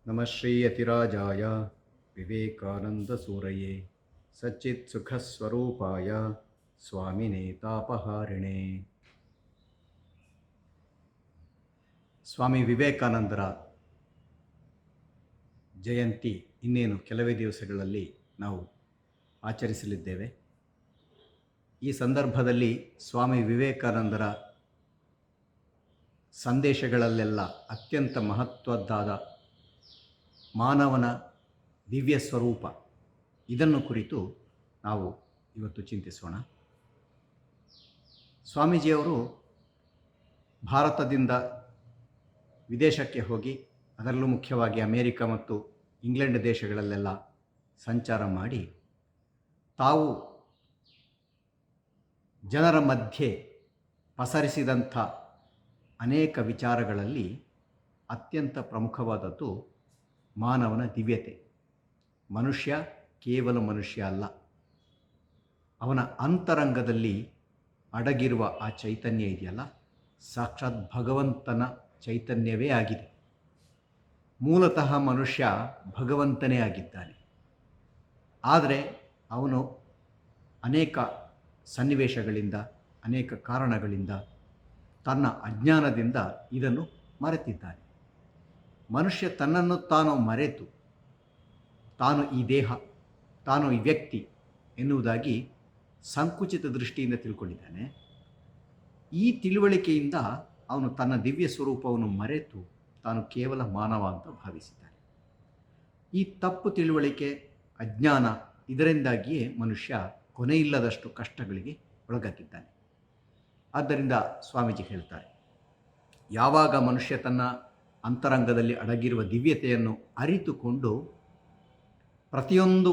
ನಮಃ ಶ್ರೀ ಯತಿರಾಜಾಯ ವಿವೇಕಾನಂದಸೂರಯೇ ಸಚ್ಚಿತ್ಸುಖಸ್ವರೂಪಾಯ ಸ್ವಾಮಿನೇ ತಾಪಹಾರಿಣೇ. ಸ್ವಾಮಿ ವಿವೇಕಾನಂದರ ಜಯಂತಿ ಇನ್ನೇನು ಕೆಲವೇ ದಿವಸಗಳಲ್ಲಿ ನಾವು ಆಚರಿಸಲಿದ್ದೇವೆ. ಈ ಸಂದರ್ಭದಲ್ಲಿ ಸ್ವಾಮಿ ವಿವೇಕಾನಂದರ ಸಂದೇಶಗಳಲ್ಲೆಲ್ಲ ಅತ್ಯಂತ ಮಹತ್ವದ್ದಾದ ಮಾನವನ ದಿವ್ಯ ಸ್ವರೂಪ, ಇದನ್ನು ಕುರಿತು ನಾವು ಇವತ್ತು ಚಿಂತಿಸೋಣ. ಸ್ವಾಮೀಜಿಯವರು ಭಾರತದಿಂದ ವಿದೇಶಕ್ಕೆ ಹೋಗಿ, ಅದರಲ್ಲೂ ಮುಖ್ಯವಾಗಿ ಅಮೇರಿಕ ಮತ್ತು ಇಂಗ್ಲೆಂಡ್ ದೇಶಗಳಲ್ಲೆಲ್ಲ ಸಂಚಾರ ಮಾಡಿ, ತಾವು ಜನರ ಮಧ್ಯೆ ಪಸರಿಸಿದಂಥ ಅನೇಕ ವಿಚಾರಗಳಲ್ಲಿ ಅತ್ಯಂತ ಪ್ರಮುಖವಾದದ್ದು ಮಾನವನ ದಿವ್ಯತೆ. ಮನುಷ್ಯ ಕೇವಲ ಮನುಷ್ಯ ಅಲ್ಲ, ಅವನ ಅಂತರಂಗದಲ್ಲಿ ಅಡಗಿರುವ ಆ ಚೈತನ್ಯ ಇದೆಯಲ್ಲ, ಸಾಕ್ಷಾತ್ ಭಗವಂತನ ಚೈತನ್ಯವೇ ಆಗಿದೆ. ಮೂಲತಃ ಮನುಷ್ಯ ಭಗವಂತನೇ ಆಗಿದ್ದಾನೆ. ಆದರೆ ಅವನು ಅನೇಕ ಸನ್ನಿವೇಶಗಳಿಂದ, ಅನೇಕ ಕಾರಣಗಳಿಂದ, ತನ್ನ ಅಜ್ಞಾನದಿಂದ ಇದನ್ನು ಮರೆತಿದ್ದಾನೆ. ಮನುಷ್ಯ ತನ್ನನ್ನು ತಾನು ಮರೆತು, ತಾನು ಈ ದೇಹ, ತಾನು ಈ ವ್ಯಕ್ತಿ ಎನ್ನುವುದಾಗಿ ಸಂಕುಚಿತ ದೃಷ್ಟಿಯಿಂದ ತಿಳ್ಕೊಂಡಿದ್ದಾನೆ. ಈ ತಿಳುವಳಿಕೆಯಿಂದ ಅವನು ತನ್ನ ದಿವ್ಯ ಸ್ವರೂಪವನ್ನು ಮರೆತು ತಾನು ಕೇವಲ ಮಾನವ ಅಂತ ಭಾವಿಸಿದ್ದಾನೆ. ಈ ತಪ್ಪು ತಿಳುವಳಿಕೆ, ಅಜ್ಞಾನ, ಇದರಿಂದಾಗಿಯೇ ಮನುಷ್ಯ ಕೊನೆಯಿಲ್ಲದಷ್ಟು ಕಷ್ಟಗಳಿಗೆ ಒಳಗಾಗಿದ್ದಾನೆ. ಆದ್ದರಿಂದ ಸ್ವಾಮೀಜಿ ಹೇಳ್ತಾರೆ, ಯಾವಾಗ ಮನುಷ್ಯ ತನ್ನ ಅಂತರಂಗದಲ್ಲಿ ಅಡಗಿರುವ ದಿವ್ಯತೆಯನ್ನು ಅರಿತುಕೊಂಡು ಪ್ರತಿಯೊಂದು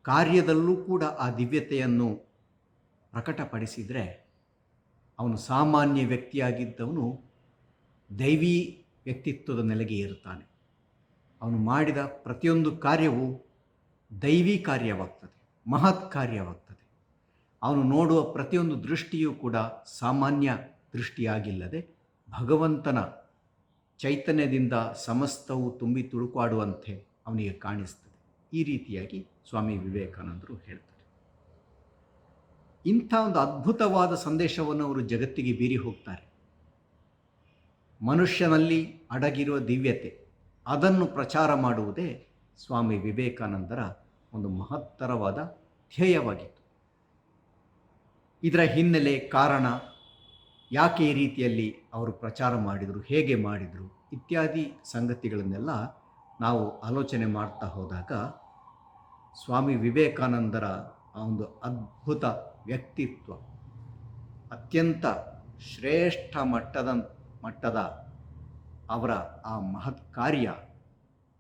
ಕಾರ್ಯದಲ್ಲೂ ಕೂಡ ಆ ದಿವ್ಯತೆಯನ್ನು ಪ್ರಕಟಪಡಿಸಿದರೆ, ಅವನು ಸಾಮಾನ್ಯ ವ್ಯಕ್ತಿಯಾಗಿದ್ದವನು ದೈವೀ ವ್ಯಕ್ತಿತ್ವದ ನೆಲೆಗೆ ಏರುತ್ತಾನೆ. ಅವನು ಮಾಡಿದ ಪ್ರತಿಯೊಂದು ಕಾರ್ಯವೂ ದೈವೀ ಕಾರ್ಯವಾಗ್ತದೆ, ಮಹತ್ ಕಾರ್ಯವಾಗ್ತದೆ. ಅವನು ನೋಡುವ ಪ್ರತಿಯೊಂದು ದೃಷ್ಟಿಯೂ ಕೂಡ ಸಾಮಾನ್ಯ ದೃಷ್ಟಿಯಾಗಿಲ್ಲದೆ ಭಗವಂತನ ಚೈತನ್ಯದಿಂದ ಸಮಸ್ತವು ತುಂಬಿ ತುಳುಕಾಡುವಂತೆ ಅವನಿಗೆ ಕಾಣಿಸ್ತದೆ. ಈ ರೀತಿಯಾಗಿ ಸ್ವಾಮಿ ವಿವೇಕಾನಂದರು ಹೇಳ್ತಾರೆ. ಇಂಥ ಒಂದು ಅದ್ಭುತವಾದ ಸಂದೇಶವನ್ನು ಅವರು ಜಗತ್ತಿಗೆ ಬೀರಿ ಹೋಗ್ತಾರೆ. ಮನುಷ್ಯನಲ್ಲಿ ಅಡಗಿರುವ ದಿವ್ಯತೆ, ಅದನ್ನು ಪ್ರಚಾರ ಮಾಡುವುದೇ ಸ್ವಾಮಿ ವಿವೇಕಾನಂದರ ಒಂದು ಮಹತ್ತರವಾದ ಧ್ಯೇಯವಾಗಿತ್ತು. ಇದರ ಹಿನ್ನೆಲೆ, ಕಾರಣ, ಯಾಕೆ ಈ ರೀತಿಯಲ್ಲಿ ಅವರು ಪ್ರಚಾರ ಮಾಡಿದರು, ಹೇಗೆ ಮಾಡಿದರು, ಇತ್ಯಾದಿ ಸಂಗತಿಗಳನ್ನೆಲ್ಲ ನಾವು ಆಲೋಚನೆ ಮಾಡ್ತಾ ಹೋದಾಗ ಸ್ವಾಮಿ ವಿವೇಕಾನಂದರ ಆ ಒಂದು ಅದ್ಭುತ ವ್ಯಕ್ತಿತ್ವ, ಅತ್ಯಂತ ಶ್ರೇಷ್ಠ ಮಟ್ಟದ ಅವರ ಆ ಮಹತ್ ಕಾರ್ಯ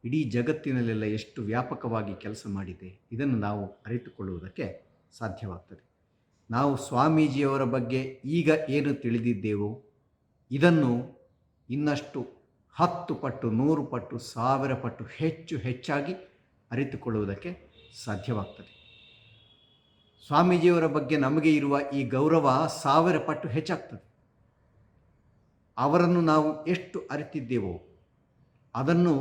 ಇಡೀ ಜಗತ್ತಿನಲ್ಲೆಲ್ಲ ಎಷ್ಟು ವ್ಯಾಪಕವಾಗಿ ಕೆಲಸ ಮಾಡಿದೆ, ಇದನ್ನು ನಾವು ಅರಿತುಕೊಳ್ಳುವುದಕ್ಕೆ ಸಾಧ್ಯವಾಗ್ತದೆ. ನಾವು ಸ್ವಾಮೀಜಿಯವರ ಬಗ್ಗೆ ಈಗ ಏನು ತಿಳಿದಿದ್ದೇವೋ ಇದನ್ನು ಇನ್ನಷ್ಟು 10 ಪಟ್ಟು, 100 ಪಟ್ಟು, 1000 ಪಟ್ಟು ಹೆಚ್ಚಾಗಿ ಅರಿತುಕೊಳ್ಳುವುದಕ್ಕೆ ಸಾಧ್ಯವಾಗ್ತದೆ. ಸ್ವಾಮೀಜಿಯವರ ಬಗ್ಗೆ ನಮಗೆ ಇರುವ ಈ ಗೌರವ 1000 ಪಟ್ಟು ಹೆಚ್ಚಾಗ್ತದೆ. ಅವರನ್ನು ನಾವು ಎಷ್ಟು ಅರಿತಿದ್ದೇವೋ ಅದನ್ನು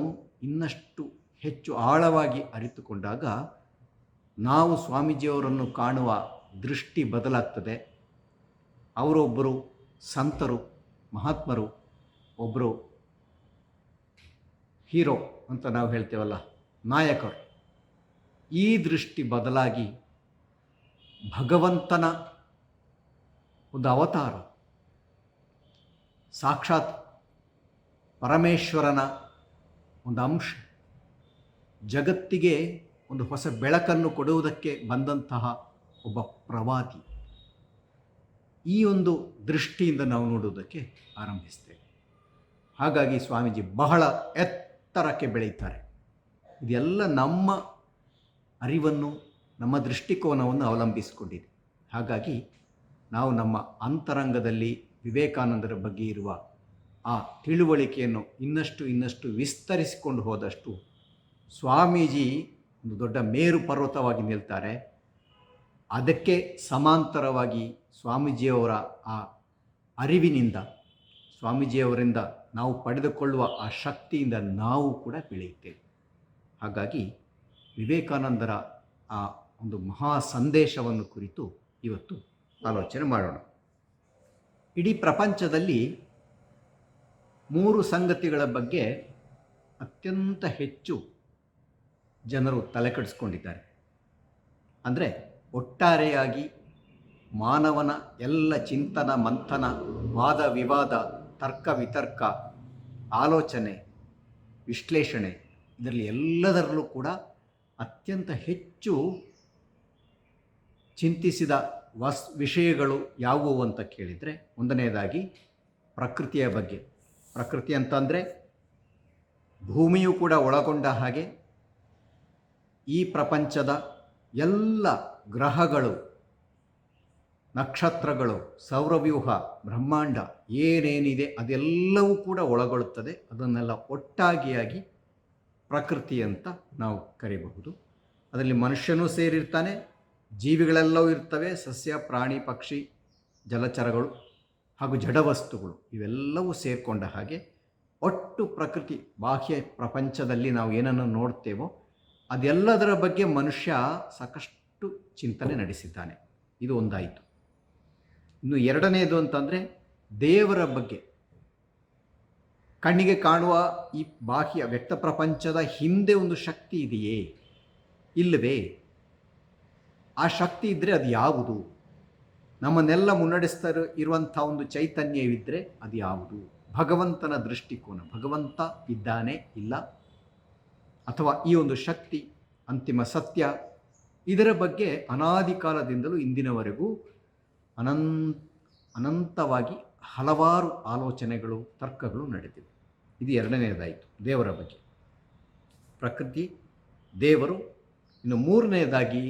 ಇನ್ನಷ್ಟು ಹೆಚ್ಚು ಆಳವಾಗಿ ಅರಿತುಕೊಂಡಾಗ ನಾವು ಸ್ವಾಮೀಜಿಯವರನ್ನು ಕಾಣುವ ದೃಷ್ಟಿ ಬದಲಾಗ್ತದೆ. ಅವರೊಬ್ಬರು ಸಂತರು, ಮಹಾತ್ಮರು, ಒಬ್ಬರು ಹೀರೋ ಅಂತ ನಾವು ಹೇಳ್ತೇವಲ್ಲ, ನಾಯಕರು. ಈ ದೃಷ್ಟಿ ಬದಲಾಗಿ ಭಗವಂತನ ಒಂದು ಅವತಾರ, ಸಾಕ್ಷಾತ್ ಪರಮೇಶ್ವರನ ಒಂದು ಅಂಶ, ಜಗತ್ತಿಗೆ ಒಂದು ಹೊಸ ಬೆಳಕನ್ನು ಕೊಡುವುದಕ್ಕೆ ಬಂದಂತಹ ಒಬ್ಬ ಪ್ರವಾದಿ, ಈ ಒಂದು ದೃಷ್ಟಿಯಿಂದ ನಾವು ನೋಡುವುದಕ್ಕೆ ಆರಂಭಿಸ್ತೇವೆ. ಹಾಗಾಗಿ ಸ್ವಾಮೀಜಿ ಬಹಳ ಎತ್ತರಕ್ಕೆ ಬೆಳೆಯುತ್ತಾರೆ. ಇದೆಲ್ಲ ನಮ್ಮ ಅರಿವನ್ನು, ನಮ್ಮ ದೃಷ್ಟಿಕೋನವನ್ನು ಅವಲಂಬಿಸಿಕೊಂಡಿದೆ. ಹಾಗಾಗಿ ನಾವು ನಮ್ಮ ಅಂತರಂಗದಲ್ಲಿ ವಿವೇಕಾನಂದರ ಬಗ್ಗೆ ಇರುವ ಆ ತಿಳುವಳಿಕೆಯನ್ನು ಇನ್ನಷ್ಟು ವಿಸ್ತರಿಸಿಕೊಂಡು ಹೋದಷ್ಟು ಸ್ವಾಮೀಜಿ ಒಂದು ದೊಡ್ಡ ಮೇರು ಪರ್ವತವಾಗಿ ನಿಲ್ತಾರೆ. ಅದಕ್ಕೆ ಸಮಾಂತರವಾಗಿ ಸ್ವಾಮೀಜಿಯವರ ಆ ಅರಿವಿನಿಂದ, ಸ್ವಾಮೀಜಿಯವರಿಂದ ನಾವು ಪಡೆದುಕೊಳ್ಳುವ ಆ ಶಕ್ತಿಯಿಂದ ನಾವು ಕೂಡ ಬೆಳೆಯುತ್ತೇವೆ. ಹಾಗಾಗಿ ವಿವೇಕಾನಂದರ ಆ ಒಂದು ಮಹಾ ಸಂದೇಶವನ್ನು ಕುರಿತು ಇವತ್ತು ಆಲೋಚನೆ ಮಾಡೋಣ. ಇಡೀ ಪ್ರಪಂಚದಲ್ಲಿ 3 ಸಂಗತಿಗಳ ಬಗ್ಗೆ ಅತ್ಯಂತ ಹೆಚ್ಚು ಜನರು ತಲೆ ಕೆಡಿಸ್ಕೊಂಡಿದ್ದಾರೆ. ಅಂದರೆ ಒಟ್ಟಾರೆಯಾಗಿ ಮಾನವನ ಎಲ್ಲ ಚಿಂತನ ಮಂಥನ, ವಾದ ವಿವಾದ, ತರ್ಕ ವಿತರ್ಕ, ಆಲೋಚನೆ, ವಿಶ್ಲೇಷಣೆ, ಇದರಲ್ಲಿ ಎಲ್ಲದರಲ್ಲೂ ಕೂಡ ಅತ್ಯಂತ ಹೆಚ್ಚು ಚಿಂತಿಸಿದ ವಿಷಯಗಳು ಯಾವುವು ಅಂತ ಕೇಳಿದರೆ, ಒಂದನೇದಾಗಿ ಪ್ರಕೃತಿಯ ಬಗ್ಗೆ. ಪ್ರಕೃತಿ ಅಂತಂದರೆ ಭೂಮಿಯು ಕೂಡ ಒಳಗೊಂಡ ಹಾಗೆ ಈ ಪ್ರಪಂಚದ ಎಲ್ಲ ಗ್ರಹಗಳು, ನಕ್ಷತ್ರಗಳು, ಸೌರವ್ಯೂಹ, ಬ್ರಹ್ಮಾಂಡ ಏನೇನಿದೆ ಅದೆಲ್ಲವೂ ಕೂಡ ಒಳಗೊಳ್ಳುತ್ತದೆ. ಅದನ್ನೆಲ್ಲ ಒಟ್ಟಾಗಿಯಾಗಿ ಪ್ರಕೃತಿ ಅಂತ ನಾವು ಕರೀಬಹುದು. ಅದರಲ್ಲಿ ಮನುಷ್ಯನೂ ಸೇರಿರ್ತಾನೆ, ಜೀವಿಗಳೆಲ್ಲವೂ ಇರ್ತವೆ, ಸಸ್ಯ ಪ್ರಾಣಿ ಪಕ್ಷಿ ಜಲಚರಗಳು ಹಾಗೂ ಜಡವಸ್ತುಗಳು ಇವೆಲ್ಲವೂ ಸೇರಿಕೊಂಡ ಹಾಗೆ ಒಟ್ಟು ಪ್ರಕೃತಿ, ಬಾಹ್ಯ ಪ್ರಪಂಚದಲ್ಲಿ ನಾವು ಏನನ್ನು ನೋಡ್ತೇವೋ ಅದೆಲ್ಲದರ ಬಗ್ಗೆ ಮನುಷ್ಯ ಸಾಕಷ್ಟು ಚಿಂತನೆ ನಡೆಸಿದ್ದಾನೆ. ಇದು ಒಂದಾಯಿತು. ಇನ್ನು ಎರಡನೆಯದು ಅಂತಂದರೆ ದೇವರ ಬಗ್ಗೆ. ಕಣ್ಣಿಗೆ ಕಾಣುವ ಈ ಬಾಹ್ಯ ವ್ಯಕ್ತ ಪ್ರಪಂಚದ ಹಿಂದೆ ಒಂದು ಶಕ್ತಿ ಇದೆಯೇ, ಇಲ್ಲವೇ? ಆ ಶಕ್ತಿ ಇದ್ದರೆ ಅದು ಯಾವುದು? ನಮ್ಮನ್ನೆಲ್ಲ ಮುನ್ನಡೆಸ್ತಾ ಇರುವಂಥ ಒಂದು ಚೈತನ್ಯವಿದ್ದರೆ ಅದು ಯಾವುದು? ಭಗವಂತನ ದೃಷ್ಟಿಕೋನ, ಭಗವಂತ ಇದ್ದಾನೆ ಇಲ್ಲ, ಅಥವಾ ಈ ಒಂದು ಶಕ್ತಿ ಅಂತಿಮ ಸತ್ಯ, ಇದರ ಬಗ್ಗೆ ಅನಾದಿ ಕಾಲದಿಂದಲೂ ಇಂದಿನವರೆಗೂ ಅನಂತವಾಗಿ ಹಲವಾರು ಆಲೋಚನೆಗಳು, ತರ್ಕಗಳು ನಡೆದಿವೆ. ಇದು ಎರಡನೆಯದಾಯಿತು ದೇವರ ಬಗ್ಗೆ, ಪ್ರಕೃತಿ, ದೇವರು. ಇನ್ನು ಮೂರನೆಯದಾಗಿ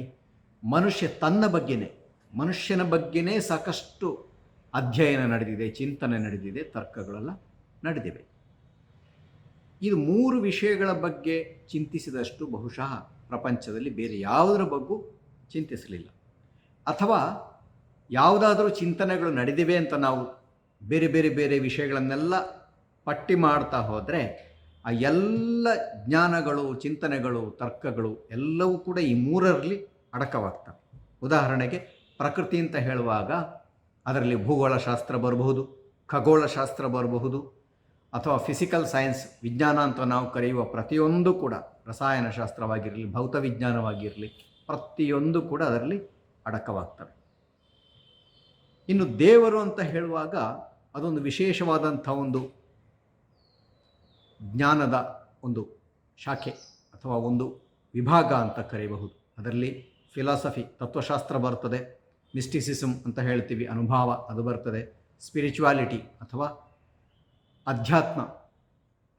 ಮನುಷ್ಯ ತನ್ನ ಬಗ್ಗೆನೇ, ಮನುಷ್ಯನ ಬಗ್ಗೆನೇ ಸಾಕಷ್ಟು ಅಧ್ಯಯನ ನಡೆದಿದೆ, ಚಿಂತನೆ ನಡೆದಿದೆ, ತರ್ಕಗಳೆಲ್ಲ ನಡೆದಿವೆ. ಇದು 3 ವಿಷಯಗಳ ಬಗ್ಗೆ ಚಿಂತಿಸಿದಷ್ಟು ಬಹುಶಃ ಪ್ರಪಂಚದಲ್ಲಿ ಬೇರೆ ಯಾವುದರ ಬಗ್ಗೂ ಚಿಂತಿಸಲಿಲ್ಲ. ಅಥವಾ ಯಾವುದಾದರೂ ಚಿಂತನೆಗಳು ನಡೆದಿವೆ ಅಂತ ನಾವು ಬೇರೆ ಬೇರೆ ಬೇರೆ ವಿಷಯಗಳನ್ನೆಲ್ಲ ಪಟ್ಟಿ ಮಾಡ್ತಾ ಹೋದರೆ ಆ ಎಲ್ಲ ಜ್ಞಾನಗಳು, ಚಿಂತನೆಗಳು, ತರ್ಕಗಳು ಎಲ್ಲವೂ ಕೂಡ ಈ 3ರಲ್ಲಿ ಅಡಕವಾಗ್ತವೆ. ಉದಾಹರಣೆಗೆ ಪ್ರಕೃತಿ ಅಂತ ಹೇಳುವಾಗ ಅದರಲ್ಲಿ ಭೂಗೋಳಶಾಸ್ತ್ರ ಬರಬಹುದು, ಖಗೋಳಶಾಸ್ತ್ರ ಬರಬಹುದು, ಅಥವಾ ಫಿಸಿಕಲ್ ಸೈನ್ಸ್, ವಿಜ್ಞಾನ ಅಂತ ನಾವು ಕರೆಯುವ ಪ್ರತಿಯೊಂದು ಕೂಡ, ರಸಾಯನಶಾಸ್ತ್ರವಾಗಿರಲಿ, ಭೌತವಿಜ್ಞಾನವಾಗಿರಲಿ, ಪ್ರತಿಯೊಂದು ಕೂಡ ಅದರಲ್ಲಿ ಅಡಕವಾಗ್ತವೆ. ಇನ್ನು ದೇವರು ಅಂತ ಹೇಳುವಾಗ ಅದೊಂದು ವಿಶೇಷವಾದಂಥ ಒಂದು ಜ್ಞಾನದ ಒಂದು ಶಾಖೆ ಅಥವಾ ಒಂದು ವಿಭಾಗ ಅಂತ ಕರೆಯಬಹುದು. ಅದರಲ್ಲಿ ಫಿಲಾಸಫಿ, ತತ್ವಶಾಸ್ತ್ರ ಬರ್ತದೆ, ಮಿಸ್ಟಿಸಿಸಮ್ ಅಂತ ಹೇಳ್ತೀವಿ, ಅನುಭವ, ಅದು ಬರ್ತದೆ, ಸ್ಪಿರಿಚುವಾಲಿಟಿ ಅಥವಾ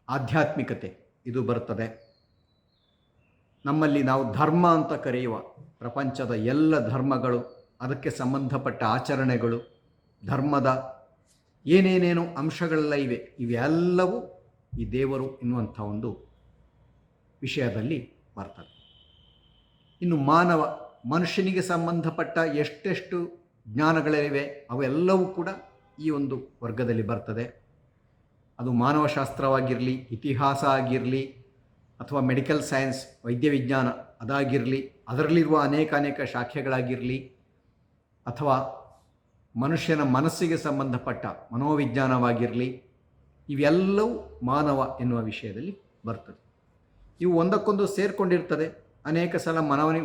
ಆಧ್ಯಾತ್ಮಿಕತೆ ಇದು ಬರ್ತದೆ. ನಮ್ಮಲ್ಲಿ ನಾವು ಧರ್ಮ ಅಂತ ಕರೆಯುವ ಪ್ರಪಂಚದ ಎಲ್ಲ ಧರ್ಮಗಳು, ಅದಕ್ಕೆ ಸಂಬಂಧಪಟ್ಟ ಆಚರಣೆಗಳು, ಧರ್ಮದ ಏನೇನೇನು ಅಂಶಗಳೆಲ್ಲ ಇವೆ, ಇವೆಲ್ಲವೂ ಈ ದೇವರು ಎನ್ನುವಂಥ ಒಂದು ವಿಷಯದಲ್ಲಿ ಬರ್ತದೆ. ಇನ್ನು ಮನುಷ್ಯನಿಗೆ ಸಂಬಂಧಪಟ್ಟ ಎಷ್ಟೆಷ್ಟು ಜ್ಞಾನಗಳಿವೆ ಅವೆಲ್ಲವೂ ಕೂಡ ಈ ಒಂದು ವರ್ಗದಲ್ಲಿ ಬರ್ತದೆ. ಅದು ಮಾನವಶಾಸ್ತ್ರವಾಗಿರಲಿ, ಇತಿಹಾಸ ಆಗಿರಲಿ, ಅಥವಾ ಮೆಡಿಕಲ್ ಸೈನ್ಸ್, ವೈದ್ಯ ವಿಜ್ಞಾನ ಅದಾಗಿರಲಿ, ಅದರಲ್ಲಿರುವ ಅನೇಕ ಶಾಖೆಗಳಾಗಿರಲಿ, ಅಥವಾ ಮನುಷ್ಯನ ಮನಸ್ಸಿಗೆ ಸಂಬಂಧಪಟ್ಟ ಮನೋವಿಜ್ಞಾನವಾಗಿರಲಿ, ಇವೆಲ್ಲವೂ ಮಾನವ ಎನ್ನುವ ವಿಷಯದಲ್ಲಿ ಬರ್ತದೆ. ಇವು ಒಂದಕ್ಕೊಂದು ಸೇರಿಕೊಂಡಿರ್ತದೆ. ಅನೇಕ ಸಲ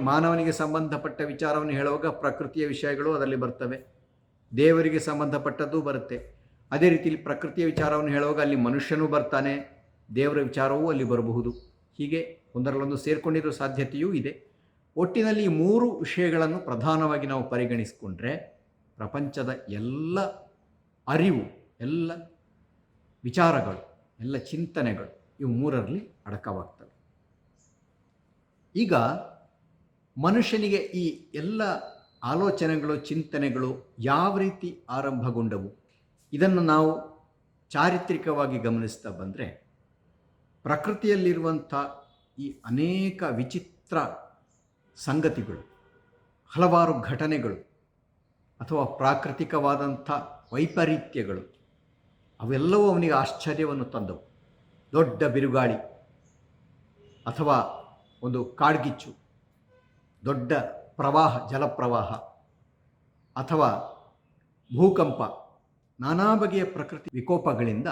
ಮಾನವನಿಗೆ ಸಂಬಂಧಪಟ್ಟ ವಿಚಾರವನ್ನು ಹೇಳುವಾಗ ಪ್ರಕೃತಿಯ ವಿಷಯಗಳು ಅದರಲ್ಲಿ ಬರ್ತವೆ, ದೇವರಿಗೆ ಸಂಬಂಧಪಟ್ಟದ್ದು ಬರುತ್ತೆ. ಅದೇ ರೀತಿಯಲ್ಲಿ ಪ್ರಕೃತಿಯ ವಿಚಾರವನ್ನು ಹೇಳುವಾಗ ಅಲ್ಲಿ ಮನುಷ್ಯನೂ ಬರ್ತಾನೆ, ದೇವರ ವಿಚಾರವೂ ಅಲ್ಲಿ ಬರಬಹುದು. ಹೀಗೆ ಒಂದರಲ್ಲೊಂದು ಸೇರಿಕೊಂಡಿರೋ ಸಾಧ್ಯತೆಯೂ ಇದೆ. ಒಟ್ಟಿನಲ್ಲಿ ಈ 3 ವಿಷಯಗಳನ್ನು ಪ್ರಧಾನವಾಗಿ ನಾವು ಪರಿಗಣಿಸಿಕೊಂಡ್ರೆ ಪ್ರಪಂಚದ ಎಲ್ಲ ಅರಿವು, ಎಲ್ಲ ವಿಚಾರಗಳು, ಎಲ್ಲ ಚಿಂತನೆಗಳು ಇವು 3ರಲ್ಲಿ ಅಡಕವಾಗ್ತವೆ. ಈಗ ಮನುಷ್ಯನಿಗೆ ಈ ಎಲ್ಲ ಆಲೋಚನೆಗಳು, ಚಿಂತನೆಗಳು ಯಾವ ರೀತಿ ಆರಂಭಗೊಂಡವು, ಇದನ್ನು ನಾವು ಚಾರಿತ್ರಿಕವಾಗಿ ಗಮನಿಸ್ತಾ ಬಂದರೆ ಪ್ರಕೃತಿಯಲ್ಲಿರುವಂಥ ಈ ಅನೇಕ ವಿಚಿತ್ರ ಸಂಗತಿಗಳು, ಹಲವಾರು ಘಟನೆಗಳು ಅಥವಾ ಪ್ರಾಕೃತಿಕವಾದಂಥ ವೈಪರೀತ್ಯಗಳು, ಅವೆಲ್ಲವೂ ಅವನಿಗೆ ಆಶ್ಚರ್ಯವನ್ನು ತಂದವು. ದೊಡ್ಡ ಬಿರುಗಾಳಿ ಅಥವಾ ಒಂದು ಕಾಡ್ಗಿಚ್ಚು, ದೊಡ್ಡ ಪ್ರವಾಹ, ಜಲಪ್ರವಾಹ ಅಥವಾ ಭೂಕಂಪ, ನಾನಾ ಬಗೆಯ ಪ್ರಕೃತಿ ವಿಕೋಪಗಳಿಂದ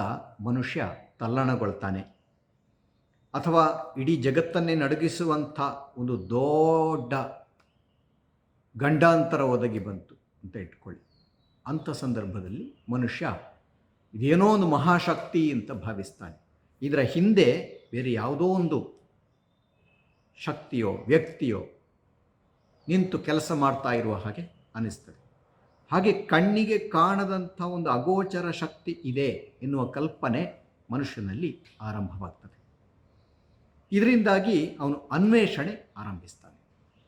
ಮನುಷ್ಯ ತಲ್ಲಣಗೊಳ್ತಾನೆ. ಅಥವಾ ಇಡೀ ಜಗತ್ತನ್ನೇ ನಡುಗಿಸುವಂಥ ಒಂದು ದೊಡ್ಡ ಗಂಡಾಂತರ ಒದಗಿ ಬಂತು ಅಂತ ಇಟ್ಕೊಳ್ಳಿ. ಅಂಥ ಸಂದರ್ಭದಲ್ಲಿ ಮನುಷ್ಯ ಇದೇನೋ ಒಂದು ಮಹಾಶಕ್ತಿ ಅಂತ ಭಾವಿಸ್ತಾನೆ. ಇದರ ಹಿಂದೆ ಬೇರೆ ಯಾವುದೋ ಒಂದು ಶಕ್ತಿಯೋ ವ್ಯಕ್ತಿಯೋ ನಿಂತು ಕೆಲಸ ಮಾಡ್ತಾ ಇರುವ ಹಾಗೆ ಅನ್ನಿಸ್ತದೆ. ಹಾಗೆ ಕಣ್ಣಿಗೆ ಕಾಣದಂಥ ಒಂದು ಅಗೋಚರ ಶಕ್ತಿ ಇದೆ ಎನ್ನುವ ಕಲ್ಪನೆ ಮನುಷ್ಯನಲ್ಲಿ ಆರಂಭವಾಗ್ತದೆ. ಇದರಿಂದಾಗಿ ಅವನು ಅನ್ವೇಷಣೆ ಆರಂಭಿಸ್ತಾನೆ.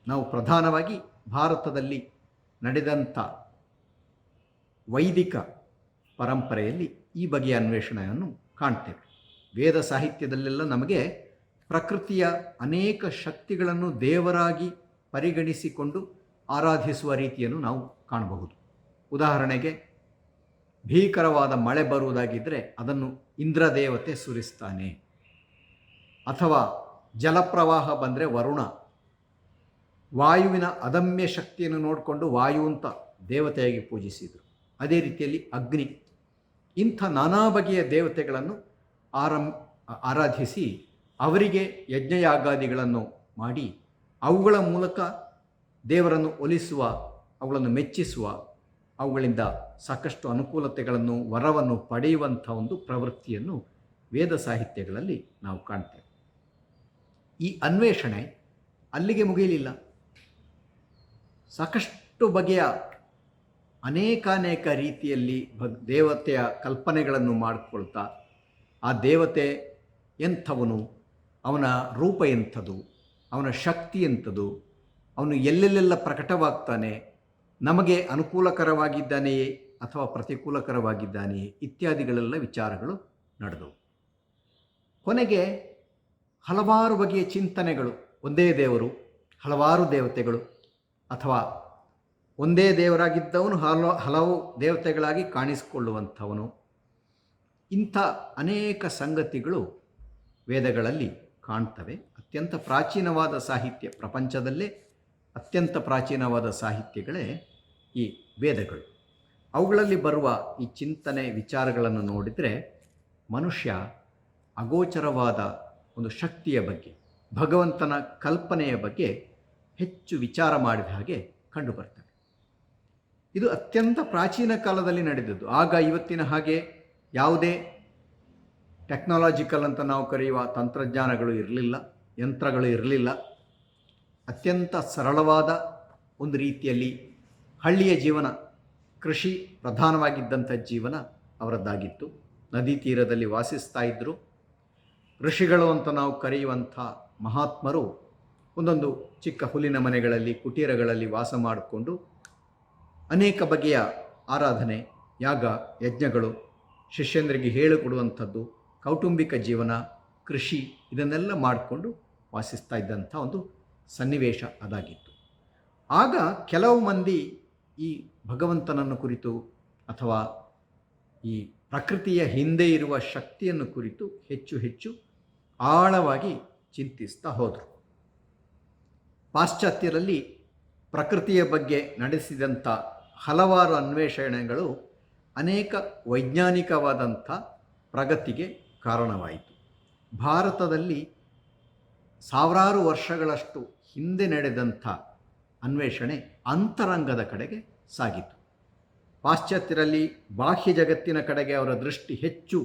ನಾವು ಪ್ರಧಾನವಾಗಿ ಭಾರತದಲ್ಲಿ ನಡೆದಂಥ ವೈದಿಕ ಪರಂಪರೆಯಲ್ಲಿ ಈ ಬಗೆಯ ಅನ್ವೇಷಣೆಯನ್ನು ಕಾಣ್ತೇವೆ. ವೇದ ಸಾಹಿತ್ಯದಲ್ಲೆಲ್ಲ ನಮಗೆ ಪ್ರಕೃತಿಯ ಅನೇಕ ಶಕ್ತಿಗಳನ್ನು ದೇವರಾಗಿ ಪರಿಗಣಿಸಿಕೊಂಡು ಆರಾಧಿಸುವ ರೀತಿಯನ್ನು ನಾವು ಕಾಣಬಹುದು. ಉದಾಹರಣೆಗೆ, ಭೀಕರವಾದ ಮಳೆ ಬರುವುದಾಗಿದ್ದರೆ ಅದನ್ನು ಇಂದ್ರದೇವತೆ ಸುರಿಸ್ತಾನೆ. ಅಥವಾ ಜಲಪ್ರವಾಹ ಬಂದರೆ ವರುಣ, ವಾಯುವಿನ ಅದಮ್ಯ ಶಕ್ತಿಯನ್ನು ನೋಡಿಕೊಂಡು ವಾಯು ಅಂತ ದೇವತೆಯಾಗಿ ಪೂಜಿಸಿದರು. ಅದೇ ರೀತಿಯಲ್ಲಿ ಅಗ್ನಿ, ಇಂಥ ನಾನಾ ಬಗೆಯ ದೇವತೆಗಳನ್ನು ಆರಾಧಿಸಿ ಅವರಿಗೆ ಯಜ್ಞಯಾಗಾದಿಗಳನ್ನು ಮಾಡಿ ಅವುಗಳ ಮೂಲಕ ದೇವರನ್ನು ಒಲಿಸುವ, ಅವುಗಳನ್ನು ಮೆಚ್ಚಿಸುವ, ಅವುಗಳಿಂದ ಸಾಕಷ್ಟು ಅನುಕೂಲತೆಗಳನ್ನು, ವರವನ್ನು ಪಡೆಯುವಂಥ ಒಂದು ಪ್ರವೃತ್ತಿಯನ್ನು ವೇದ ಸಾಹಿತ್ಯಗಳಲ್ಲಿ ನಾವು ಕಾಣ್ತೇವೆ. ಈ ಅನ್ವೇಷಣೆ ಅಲ್ಲಿಗೆ ಮುಗಿಯಲಿಲ್ಲ. ಸಾಕಷ್ಟು ಬಗೆಯ ಅನೇಕಾನೇಕ ರೀತಿಯಲ್ಲಿ ದೇವತೆಯ ಕಲ್ಪನೆಗಳನ್ನು ಮಾಡಿಕೊಳ್ತಾ, ಆ ದೇವತೆ ಎಂಥವನು, ಅವನ ರೂಪ ಎಂಥದು, ಅವನ ಶಕ್ತಿ ಎಂಥದು, ಅವನು ಎಲ್ಲೆಲ್ಲೆಲ್ಲ ಪ್ರಕಟವಾಗ್ತಾನೆ, ನಮಗೆ ಅನುಕೂಲಕರವಾಗಿದ್ದಾನೆಯೇ ಅಥವಾ ಪ್ರತಿಕೂಲಕರವಾಗಿದ್ದಾನೆಯೇ ಇತ್ಯಾದಿಗಳೆಲ್ಲ ವಿಚಾರಗಳು ನಡೆದವು. ಕೊನೆಗೆ ಹಲವಾರು ಬಗೆಯ ಚಿಂತನೆಗಳು, ಒಂದೇ ದೇವರು, ಹಲವಾರು ದೇವತೆಗಳು, ಅಥವಾ ಒಂದೇ ದೇವರಾಗಿದ್ದವನು ಹಲವು ದೇವತೆಗಳಾಗಿ ಕಾಣಿಸಿಕೊಳ್ಳುವಂಥವನು, ಇಂಥ ಅನೇಕ ಸಂಗತಿಗಳು ವೇದಗಳಲ್ಲಿ ಕಾಣ್ತವೆ. ಅತ್ಯಂತ ಪ್ರಾಚೀನವಾದ ಸಾಹಿತ್ಯ, ಪ್ರಪಂಚದಲ್ಲೇ ಅತ್ಯಂತ ಪ್ರಾಚೀನವಾದ ಸಾಹಿತ್ಯಗಳೇ ಈ ವೇದಗಳು. ಅವುಗಳಲ್ಲಿ ಬರುವ ಈ ಚಿಂತನೆ ವಿಚಾರಗಳನ್ನು ನೋಡಿದರೆ ಮನುಷ್ಯ ಅಗೋಚರವಾದ ಒಂದು ಶಕ್ತಿಯ ಬಗ್ಗೆ, ಭಗವಂತನ ಕಲ್ಪನೆಯ ಬಗ್ಗೆ ಹೆಚ್ಚು ವಿಚಾರ ಮಾಡಿದ ಹಾಗೆ ಕಂಡುಬರ್ತದೆ. ಇದು ಅತ್ಯಂತ ಪ್ರಾಚೀನ ಕಾಲದಲ್ಲಿ ನಡೆದದ್ದು. ಆಗ ಇವತ್ತಿನ ಹಾಗೆ ಯಾವುದೇ ಟೆಕ್ನಾಲಜಿಕಲ್ ಅಂತ ನಾವು ಕರೆಯುವ ತಂತ್ರಜ್ಞಾನಗಳು ಇರಲಿಲ್ಲ, ಯಂತ್ರಗಳು ಇರಲಿಲ್ಲ. ಅತ್ಯಂತ ಸರಳವಾದ ಒಂದು ರೀತಿಯಲ್ಲಿ ಹಳ್ಳಿಯ ಜೀವನ, ಕೃಷಿ ಪ್ರಧಾನವಾಗಿದ್ದಂಥ ಜೀವನ ಅವರದ್ದಾಗಿತ್ತು. ನದಿ ತೀರದಲ್ಲಿ ವಾಸಿಸ್ತಾ ಇದ್ದರು. ಋಷಿಗಳು ಅಂತ ನಾವು ಕರೆಯುವಂಥ ಮಹಾತ್ಮರು ಒಂದೊಂದು ಚಿಕ್ಕ ಹುಲ್ಲಿನ ಮನೆಗಳಲ್ಲಿ, ಕುಟೀರಗಳಲ್ಲಿ ವಾಸ ಮಾಡಿಕೊಂಡು ಅನೇಕ ಬಗೆಯ ಆರಾಧನೆ, ಯಾಗ, ಯಜ್ಞಗಳು, ಶಿಷ್ಯಂದ್ರಿಗೆ ಹೇಳಿಕೊಡುವಂಥದ್ದು, ಕೌಟುಂಬಿಕ ಜೀವನ, ಕೃಷಿ ಇದನ್ನೆಲ್ಲ ಮಾಡಿಕೊಂಡು ವಾಸಿಸ್ತಾ ಇದ್ದಂಥ ಒಂದು ಸನ್ನಿವೇಶ ಅದಾಗಿತ್ತು. ಆಗ ಕೆಲವು ಮಂದಿ ಈ ಭಗವಂತನನ್ನು ಕುರಿತು ಅಥವಾ ಈ ಪ್ರಕೃತಿಯ ಹಿಂದೆ ಇರುವ ಶಕ್ತಿಯನ್ನು ಕುರಿತು ಹೆಚ್ಚು ಹೆಚ್ಚು ಆಳವಾಗಿ ಚಿಂತಿಸ್ತಾ ಹೋದರು. ಪಾಶ್ಚಾತ್ಯರಲ್ಲಿ ಪ್ರಕೃತಿಯ ಬಗ್ಗೆ ನಡೆಸಿದಂಥ ಹಲವಾರು ಅನ್ವೇಷಣೆಗಳು ಅನೇಕ ವೈಜ್ಞಾನಿಕವಾದಂಥ ಪ್ರಗತಿಗೆ ಕಾರಣವಾಯಿತು. ಭಾರತದಲ್ಲಿ ಸಾವಿರಾರು ವರ್ಷಗಳಷ್ಟು ಹಿಂದೆ ನಡೆದಂಥ ಅನ್ವೇಷಣೆ ಅಂತರಂಗದ ಕಡೆಗೆ ಸಾಗಿತು. ಪಾಶ್ಚಾತ್ಯರಲ್ಲಿ ಬಾಹ್ಯ ಜಗತ್ತಿನ ಕಡೆಗೆ ಅವರ ದೃಷ್ಟಿ ಹೆಚ್ಚು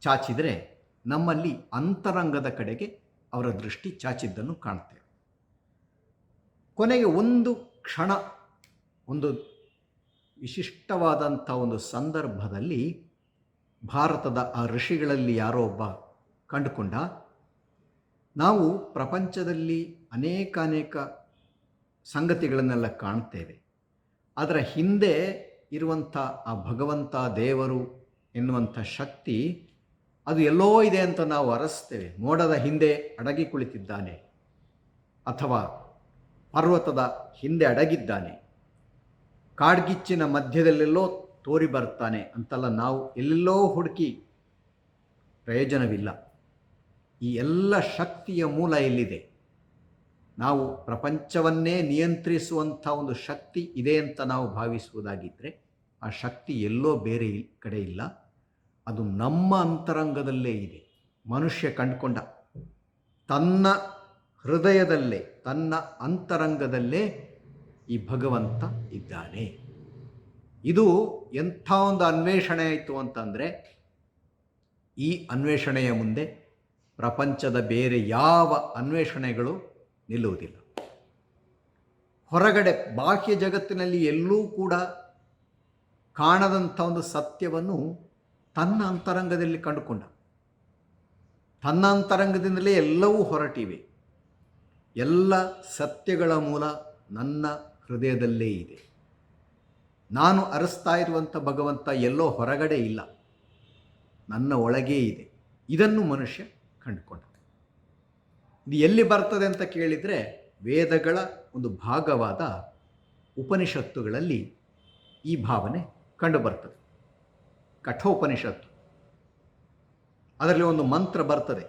ಚಾಚಿದರೆ, ನಮ್ಮಲ್ಲಿ ಅಂತರಂಗದ ಕಡೆಗೆ ಅವರ ದೃಷ್ಟಿ ಚಾಚಿದ್ದನ್ನು ಕಾಣ್ತೇವೆ. ಕೊನೆಗೆ ಒಂದು ಕ್ಷಣ, ಒಂದು ವಿಶಿಷ್ಟವಾದಂಥ ಒಂದು ಸಂದರ್ಭದಲ್ಲಿ ಭಾರತದ ಆ ಋಷಿಗಳಲ್ಲಿ ಯಾರೋ ಒಬ್ಬ ಕಂಡುಕೊಂಡ, ನಾವು ಪ್ರಪಂಚದಲ್ಲಿ ಅನೇಕಾನೇಕ ಸಂಗತಿಗಳನ್ನೆಲ್ಲ ಕಾಣ್ತೇವೆ, ಅದರ ಹಿಂದೆ ಇರುವಂಥ ಆ ಭಗವಂತ, ದೇವರು ಎನ್ನುವಂಥ ಶಕ್ತಿ ಅದು ಎಲ್ಲೋ ಇದೆ ಅಂತ ನಾವು ಅರಸ್ತೇವೆ. ಮೋಡದ ಹಿಂದೆ ಅಡಗಿ ಕುಳಿತಿದ್ದಾನೆ, ಅಥವಾ ಪರ್ವತದ ಹಿಂದೆ ಅಡಗಿದ್ದಾನೆ, ಕಾಡ್ಗಿಚ್ಚಿನ ಮಧ್ಯದಲ್ಲೆಲ್ಲೋ ತೋರಿ ಬರ್ತಾನೆ ಅಂತಲ್ಲ ನಾವು ಎಲ್ಲೆಲ್ಲೋ ಹುಡುಕಿ ಪ್ರಯೋಜನವಿಲ್ಲ. ಈ ಎಲ್ಲ ಶಕ್ತಿಯ ಮೂಲ ಎಲ್ಲಿದೆ? ನಾವು ಪ್ರಪಂಚವನ್ನೇ ನಿಯಂತ್ರಿಸುವಂಥ ಒಂದು ಶಕ್ತಿ ಇದೆ ಅಂತ ನಾವು ಭಾವಿಸುವುದಾಗಿದ್ದರೆ ಆ ಶಕ್ತಿ ಎಲ್ಲೋ ಬೇರೆ ಕಡೆ ಇಲ್ಲ, ಅದು ನಮ್ಮ ಅಂತರಂಗದಲ್ಲೇ ಇದೆ. ಮನುಷ್ಯ ಕಂಡುಕೊಂಡ ತನ್ನ ಹೃದಯದಲ್ಲೇ, ತನ್ನ ಅಂತರಂಗದಲ್ಲೇ ಈ ಭಗವಂತ ಇದ್ದಾನೆ. ಇದು ಎಂಥ ಒಂದು ಅನ್ವೇಷಣೆ ಆಯಿತು ಅಂತಂದರೆ, ಈ ಅನ್ವೇಷಣೆಯ ಮುಂದೆ ಪ್ರಪಂಚದ ಬೇರೆ ಯಾವ ಅನ್ವೇಷಣೆಗಳು ನಿಲ್ಲುವುದಿಲ್ಲ. ಹೊರಗಡೆ ಬಾಹ್ಯ ಜಗತ್ತಿನಲ್ಲಿ ಎಲ್ಲೂ ಕೂಡ ಕಾಣದಂಥ ಒಂದು ಸತ್ಯವನ್ನು ತನ್ನ ಅಂತರಂಗದಲ್ಲಿ ಕಂಡುಕೊಂಡ. ತನ್ನ ಅಂತರಂಗದಿಂದಲೇ ಎಲ್ಲವೂ ಹೊರಟಿವೆ. ಎಲ್ಲ ಸತ್ಯಗಳ ಮೂಲ ನನ್ನ ಹೃದಯದಲ್ಲೇ ಇದೆ. ನಾನು ಅರಸ್ತಾ ಇರುವಂಥ ಭಗವಂತ ಎಲ್ಲೋ ಹೊರಗಡೆ ಇಲ್ಲ, ನನ್ನ ಒಳಗೇ ಇದೆ. ಇದನ್ನು ಮನುಷ್ಯ ಕಂಡುಕೊಂಡ. ಇದು ಎಲ್ಲಿ ಬರ್ತದೆ ಅಂತ ಕೇಳಿದರೆ, ವೇದಗಳ ಒಂದು ಭಾಗವಾದ ಉಪನಿಷತ್ತುಗಳಲ್ಲಿ ಈ ಭಾವನೆ ಕಂಡುಬರ್ತದೆ. ಕಠೋಪನಿಷತ್ತು, ಅದರಲ್ಲಿ ಒಂದು ಮಂತ್ರ ಬರ್ತದೆ.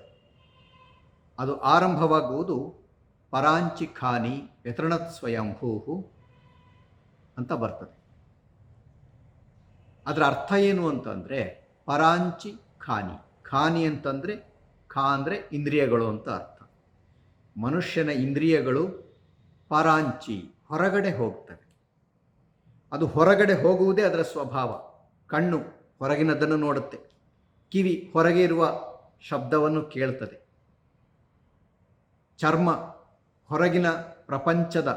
ಅದು ಆರಂಭವಾಗುವುದು ಪರಾಂಚಿ ಖಾನಿ ವ್ಯತೃಣತ್ ಸ್ವಯಂಭೂ ಅಂತ ಬರ್ತದೆ. ಅದರ ಅರ್ಥ ಏನು ಅಂತಂದರೆ, ಪರಾಂಚಿ ಖಾನಿ, ಖಾನಿ ಅಂತಂದರೆ ಖಾ ಅಂದರೆ ಇಂದ್ರಿಯಗಳು ಅಂತ ಅರ್ಥ. ಮನುಷ್ಯನ ಇಂದ್ರಿಯಗಳು ಪರಾಂಚಿ, ಹೊರಗಡೆ ಹೋಗ್ತವೆ. ಅದು ಹೊರಗಡೆ ಹೋಗುವುದೇ ಅದರ ಸ್ವಭಾವ. ಕಣ್ಣು ಹೊರಗಿನದನ್ನು ನೋಡುತ್ತೆ, ಕಿವಿ ಹೊರಗೆ ಇರುವ ಶಬ್ದವನ್ನು ಕೇಳ್ತದೆ, ಚರ್ಮ ಹೊರಗಿನ ಪ್ರಪಂಚದ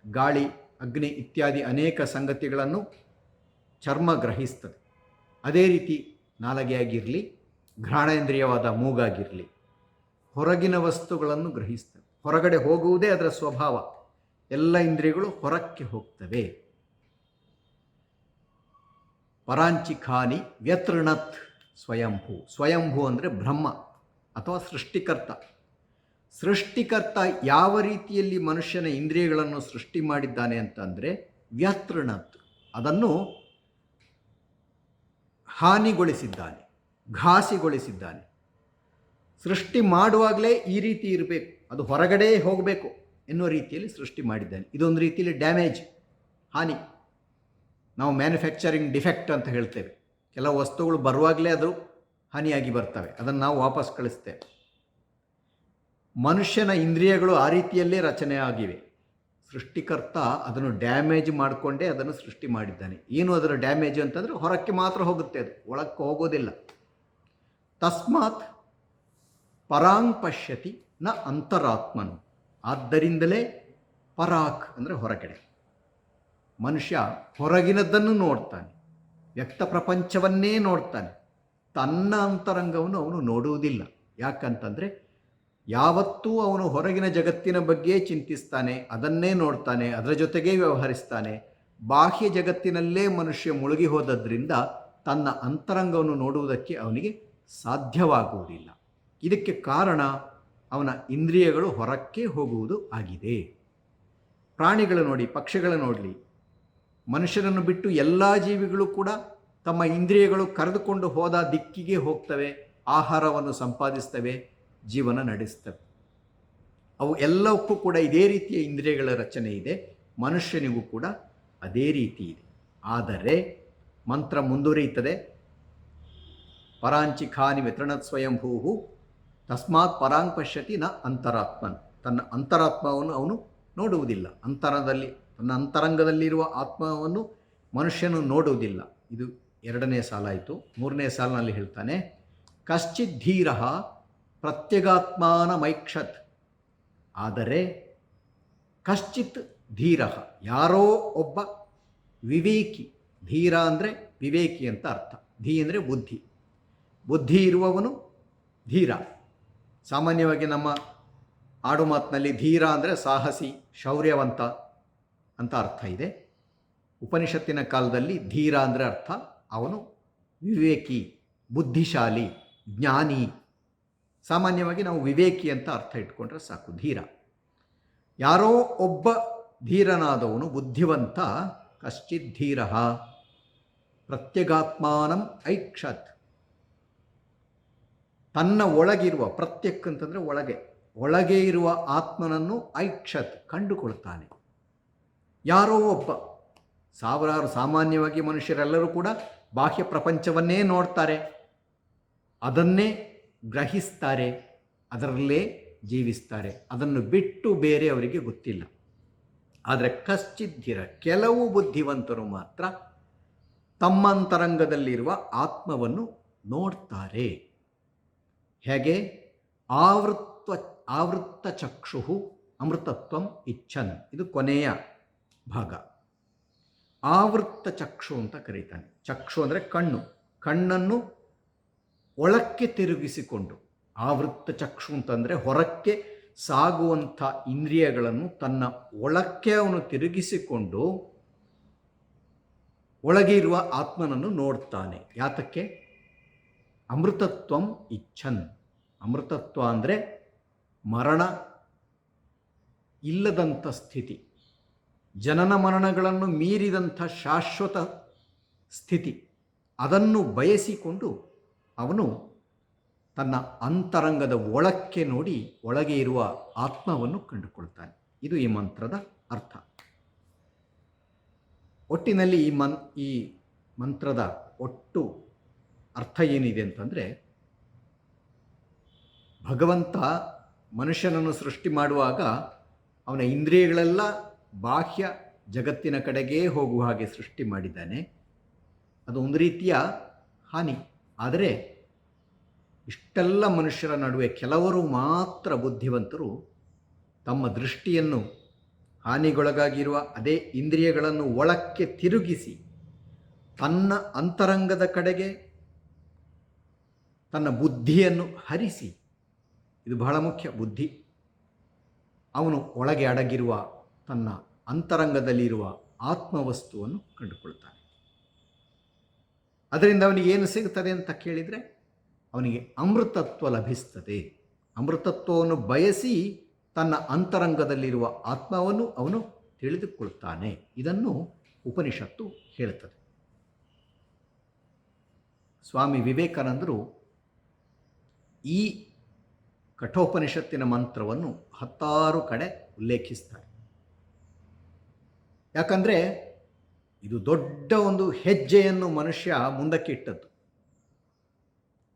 ಗಾಳಿ, ಅಗ್ನಿ ಇತ್ಯಾದಿ ಅನೇಕ ಸಂಗತಿಗಳನ್ನು ಚರ್ಮ ಗ್ರಹಿಸ್ತದೆ. ಅದೇ ರೀತಿ ನಾಲಿಗೆಯಾಗಿರಲಿ, ಘ್ರಾಣೇಂದ್ರಿಯವಾದ ಮೂಗಾಗಿರಲಿ, ಹೊರಗಿನ ವಸ್ತುಗಳನ್ನು ಗ್ರಹಿಸ್ತವೆ. ಹೊರಗಡೆ ಹೋಗುವುದೇ ಅದರ ಸ್ವಭಾವ. ಎಲ್ಲ ಇಂದ್ರಿಯಗಳು ಹೊರಕ್ಕೆ ಹೋಗ್ತವೆ. ಪರಾಂಚಿ ಖಾನಿ ವ್ಯತೃಣತ್ ಸ್ವಯಂಭೂ. ಸ್ವಯಂಭೂ ಅಂದರೆ ಬ್ರಹ್ಮ ಅಥವಾ ಸೃಷ್ಟಿಕರ್ತ. ಸೃಷ್ಟಿಕರ್ತ ಯಾವ ರೀತಿಯಲ್ಲಿ ಮನುಷ್ಯನ ಇಂದ್ರಿಯಗಳನ್ನು ಸೃಷ್ಟಿ ಮಾಡಿದ್ದಾನೆ ಅಂತಂದರೆ ವ್ಯತೃಣತ್, ಅದನ್ನು ಹಾನಿಗೊಳಿಸಿದ್ದಾನೆ, ಘಾಸಿಗೊಳಿಸಿದ್ದಾನೆ. ಸೃಷ್ಟಿ ಮಾಡುವಾಗಲೇ ಈ ರೀತಿ ಇರಬೇಕು, ಅದು ಹೊರಗಡೆ ಹೋಗಬೇಕು ಎನ್ನುವ ರೀತಿಯಲ್ಲಿ ಸೃಷ್ಟಿ ಮಾಡಿದ್ದಾನೆ. ಇದೊಂದು ರೀತಿಯಲ್ಲಿ ಡ್ಯಾಮೇಜ್, ಹಾನಿ. ನಾವು ಮ್ಯಾನುಫ್ಯಾಕ್ಚರಿಂಗ್ ಡಿಫೆಕ್ಟ್ ಅಂತ ಹೇಳ್ತೇವೆ. ಕೆಲವು ವಸ್ತುಗಳು ಬರುವಾಗಲೇ ಅದು ಹಾನಿಯಾಗಿ ಬರ್ತವೆ, ಅದನ್ನು ನಾವು ವಾಪಸ್ ಕಳಿಸ್ತೇವೆ. ಮನುಷ್ಯನ ಇಂದ್ರಿಯಗಳು ಆ ರೀತಿಯಲ್ಲೇ ರಚನೆ ಆಗಿವೆ. ಸೃಷ್ಟಿಕರ್ತ ಅದನ್ನು ಡ್ಯಾಮೇಜ್ ಮಾಡಿಕೊಂಡೇ ಅದನ್ನು ಸೃಷ್ಟಿ ಮಾಡಿದ್ದಾನೆ. ಏನು ಅದರ ಡ್ಯಾಮೇಜ್ ಅಂತಂದರೆ ಹೊರಕ್ಕೆ ಮಾತ್ರ ಹೋಗುತ್ತೆ, ಅದು ಒಳಕ್ಕೆ ಹೋಗೋದಿಲ್ಲ. ತಸ್ಮಾತ್ ಪರಾಂಗ್ ಪಶ್ಯತಿ ನ ಅಂತರಾತ್ಮನು. ಆದ್ದರಿಂದಲೇ ಪರಾಕ್ ಅಂದರೆ ಹೊರಗಡೆ. ಮನುಷ್ಯ ಹೊರಗಿನದ್ದನ್ನು ನೋಡ್ತಾನೆ, ವ್ಯಕ್ತ ಪ್ರಪಂಚವನ್ನೇ ನೋಡ್ತಾನೆ, ತನ್ನ ಅಂತರಂಗವನ್ನು ಅವನು ನೋಡುವುದಿಲ್ಲ. ಯಾಕಂತಂದರೆ ಯಾವತ್ತೂ ಅವನು ಹೊರಗಿನ ಜಗತ್ತಿನ ಬಗ್ಗೆ ಚಿಂತಿಸ್ತಾನೆ, ಅದನ್ನೇ ನೋಡ್ತಾನೆ, ಅದರ ಜೊತೆಗೇ ವ್ಯವಹರಿಸ್ತಾನೆ. ಬಾಹ್ಯ ಜಗತ್ತಿನಲ್ಲೇ ಮನುಷ್ಯ ಮುಳುಗಿ ಹೋದದ್ರಿಂದ ತನ್ನ ಅಂತರಂಗವನ್ನು ನೋಡುವುದಕ್ಕೆ ಅವನಿಗೆ ಸಾಧ್ಯವಾಗುವುದಿಲ್ಲ. ಇದಕ್ಕೆ ಕಾರಣ ಅವನ ಇಂದ್ರಿಯಗಳು ಹೊರಕ್ಕೆ ಹೋಗುವುದು ಆಗಿದೆ. ಪ್ರಾಣಿಗಳು ನೋಡಿ, ಪಕ್ಷಿಗಳು ನೋಡಲಿ, ಮನುಷ್ಯನನ್ನು ಬಿಟ್ಟು ಎಲ್ಲ ಜೀವಿಗಳು ಕೂಡ ತಮ್ಮ ಇಂದ್ರಿಯಗಳು ಕರೆದುಕೊಂಡು ಹೋದ ದಿಕ್ಕಿಗೆ ಹೋಗ್ತವೆ, ಆಹಾರವನ್ನು ಸಂಪಾದಿಸ್ತವೆ, ಜೀವನ ನಡೆಸ್ತವೆ. ಅವು ಎಲ್ಲವಕ್ಕೂ ಕೂಡ ಇದೇ ರೀತಿಯ ಇಂದ್ರಿಯಗಳ ರಚನೆ ಇದೆ. ಮನುಷ್ಯನಿಗೂ ಕೂಡ ಅದೇ ರೀತಿ ಇದೆ. ಆದರೆ ಮಂತ್ರ ಮುಂದುವರಿಯುತ್ತದೆ. ಪರಾಂಚಿ ಖಾನಿ ವ್ಯತೃಣತ್ ಸ್ವಯಂಭೂ ತಸ್ಮಾತ್ ಪರಾಂಗ್ ಪಶ್ಯತಿ ನ ಅಂತರಾತ್ಮನ್. ತನ್ನ ಅಂತರಾತ್ಮವನ್ನು ಅವನು ನೋಡುವುದಿಲ್ಲ. ತನ್ನ ಅಂತರಂಗದಲ್ಲಿರುವ ಆತ್ಮವನ್ನು ಮನುಷ್ಯನು ನೋಡುವುದಿಲ್ಲ. ಇದು 2ನೇ ಸಾಲಾಯಿತು. 3ನೇ ಸಾಲಿನಲ್ಲಿ ಹೇಳ್ತಾನೆ, ಕಶ್ಚಿತ್ ಧೀರ ಪ್ರತ್ಯಗಾತ್ಮಾನ ಮೈಕ್ಷತ್. ಆದರೆ ಕಶ್ಚಿತ್ ಧೀರ, ಯಾರೋ ಒಬ್ಬ ವಿವೇಕಿ. ಧೀರ ಅಂದರೆ ವಿವೇಕಿ ಅಂತ ಅರ್ಥ. ಧೀ ಅಂದರೆ ಬುದ್ಧಿ. ಬುದ್ಧಿ ಇರುವವನು ಧೀರ. ಸಾಮಾನ್ಯವಾಗಿ ನಮ್ಮ ಆಡು ಮಾತಿನಲ್ಲಿ ಧೀರ ಅಂದರೆ ಸಾಹಸಿ, ಶೌರ್ಯವಂತ ಅಂತ ಅರ್ಥ ಇದೆ. ಉಪನಿಷತ್ತಿನ ಕಾಲದಲ್ಲಿ ಧೀರ ಅಂದರೆ ಅರ್ಥ ಅವನು ವಿವೇಕಿ, ಬುದ್ಧಿಶಾಲಿ, ಜ್ಞಾನಿ. ಸಾಮಾನ್ಯವಾಗಿ ನಾವು ವಿವೇಕಿ ಅಂತ ಅರ್ಥ ಇಟ್ಕೊಂಡ್ರೆ ಸಾಕು. ಧೀರ ಯಾರೋ ಒಬ್ಬ ಧೀರನಾದವನು, ಬುದ್ಧಿವಂತ. ಕಶ್ಚಿತ್ ಧೀರ, ಪ್ರತ್ಯಗಾತ್ಮಾನಂ ಐಕ್ಷತ್. ತನ್ನ ಒಳಗಿರುವ, ಪ್ರತ್ಯಕ್ ಅಂತಂದರೆ ಒಳಗೆ, ಒಳಗೆ ಇರುವ ಆತ್ಮನನ್ನು ಐಕ್ಷತ್ ಕಂಡುಕೊಳ್ತಾನೆ. ಯಾರೋ ಒಬ್ಬ, ಸಾವಿರಾರು ಸಾಮಾನ್ಯವಾಗಿ ಮನುಷ್ಯರೆಲ್ಲರೂ ಕೂಡ ಬಾಹ್ಯ ಪ್ರಪಂಚವನ್ನೇ ನೋಡ್ತಾರೆ, ಅದನ್ನೇ ಗ್ರಹಿಸ್ತಾರೆ, ಅದರಲ್ಲೇ ಜೀವಿಸ್ತಾರೆ. ಅದನ್ನು ಬಿಟ್ಟು ಬೇರೆ ಅವರಿಗೆ ಗೊತ್ತಿಲ್ಲ. ಆದರೆ ಕಶ್ಚಿದ್ಧಿರ, ಕೆಲವು ಬುದ್ಧಿವಂತರು ಮಾತ್ರ ತಮ್ಮಂತರಂಗದಲ್ಲಿರುವ ಆತ್ಮವನ್ನು ನೋಡ್ತಾರೆ. ಹೇಗೆ? ಆವೃತ್ತ ಚಕ್ಷು ಅಮೃತತ್ವಂ ಇಚ್ಛನ್. ಇದು ಕೊನೆಯ ಭಾಗ. ಆವೃತ್ತ ಚಕ್ಷು ಅಂತ ಕರೀತಾನೆ. ಚಕ್ಷು ಅಂದರೆ ಕಣ್ಣು, ಕಣ್ಣನ್ನು ಒಳಕ್ಕೆ ತಿರುಗಿಸಿಕೊಂಡು. ಆವೃತ್ತ ಚಕ್ಷು ಅಂತಂದರೆ ಹೊರಕ್ಕೆ ಸಾಗುವಂಥ ಇಂದ್ರಿಯಗಳನ್ನು ತನ್ನ ಒಳಕ್ಕೆ ಅವನು ತಿರುಗಿಸಿಕೊಂಡು ಒಳಗೆ ಇರುವ ಆತ್ಮನನ್ನು ನೋಡ್ತಾನೆ. ಯಾತಕ್ಕೆ? ಅಮೃತತ್ವಂ ಇಚ್ಛನ್. ಅಮೃತತ್ವ ಅಂದರೆ ಮರಣ ಇಲ್ಲದಂಥ ಸ್ಥಿತಿ, ಜನನ ಮರಣಗಳನ್ನು ಮೀರಿದಂಥ ಶಾಶ್ವತ ಸ್ಥಿತಿ. ಅದನ್ನು ಬಯಸಿಕೊಂಡು ಅವನು ತನ್ನ ಅಂತರಂಗದ ಒಳಕ್ಕೆ ನೋಡಿ ಒಳಗೆ ಇರುವ ಆತ್ಮವನ್ನು ಕಂಡುಕೊಳ್ತಾನೆ. ಇದು ಈ ಮಂತ್ರದ ಅರ್ಥ. ಒಟ್ಟಿನಲ್ಲಿ ಈ ಮಂತ್ರದ ಒಟ್ಟು ಅರ್ಥ ಏನಿದೆ ಅಂತಂದರೆ, ಭಗವಂತ ಮನುಷ್ಯನನ್ನು ಸೃಷ್ಟಿ ಮಾಡುವಾಗ ಅವನ ಇಂದ್ರಿಯಗಳೆಲ್ಲ ಬಾಹ್ಯ ಜಗತ್ತಿನ ಕಡೆಗೇ ಹೋಗುವ ಹಾಗೆ ಸೃಷ್ಟಿ ಮಾಡಿದ್ದಾನೆ. ಅದು ಒಂದು ರೀತಿಯ ಹಾನಿ. ಆದರೆ ಇಷ್ಟೆಲ್ಲ ಮನುಷ್ಯರ ನಡುವೆ ಕೆಲವರು ಮಾತ್ರ ಬುದ್ಧಿವಂತರು ತಮ್ಮ ದೃಷ್ಟಿಯನ್ನು ಹಾನಿಗೊಳಗಾಗಿರುವ ಅದೇ ಇಂದ್ರಿಯಗಳನ್ನು ಒಳಕ್ಕೆ ತಿರುಗಿಸಿ ತನ್ನ ಅಂತರಂಗದ ಕಡೆಗೆ ತನ್ನ ಬುದ್ಧಿಯನ್ನು ಹರಿಸಿ, ಇದು ಬಹಳ ಮುಖ್ಯ, ಬುದ್ಧಿ, ಅವನು ಒಳಗೆ ಅಡಗಿರುವ ತನ್ನ ಅಂತರಂಗದಲ್ಲಿರುವ ಆತ್ಮವಸ್ತುವನ್ನು ಕಂಡುಕೊಳ್ತಾನೆ. ಅದರಿಂದ ಅವನಿಗೆ ಏನು ಸಿಗುತ್ತದೆ ಅಂತ ಕೇಳಿದರೆ, ಅವನಿಗೆ ಅಮೃತತ್ವ ಲಭಿಸ್ತದೆ. ಅಮೃತತ್ವವನ್ನು ಬಯಸಿ ತನ್ನ ಅಂತರಂಗದಲ್ಲಿರುವ ಆತ್ಮವನ್ನು ಅವನು ತಿಳಿದುಕೊಳ್ತಾನೆ. ಇದನ್ನು ಉಪನಿಷತ್ತು ಹೇಳುತ್ತದೆ. ಸ್ವಾಮಿ ವಿವೇಕಾನಂದರು ಈ ಕಠೋಪನಿಷತ್ತಿನ ಮಂತ್ರವನ್ನು 10 ಕಡೆ ಉಲ್ಲೇಖಿಸ್ತಾರೆ. ಯಾಕಂದರೆ ಇದು ದೊಡ್ಡ ಒಂದು ಹೆಜ್ಜೆಯನ್ನು ಮನುಷ್ಯ ಮುಂದಕ್ಕೆ ಇಟ್ಟದ್ದು.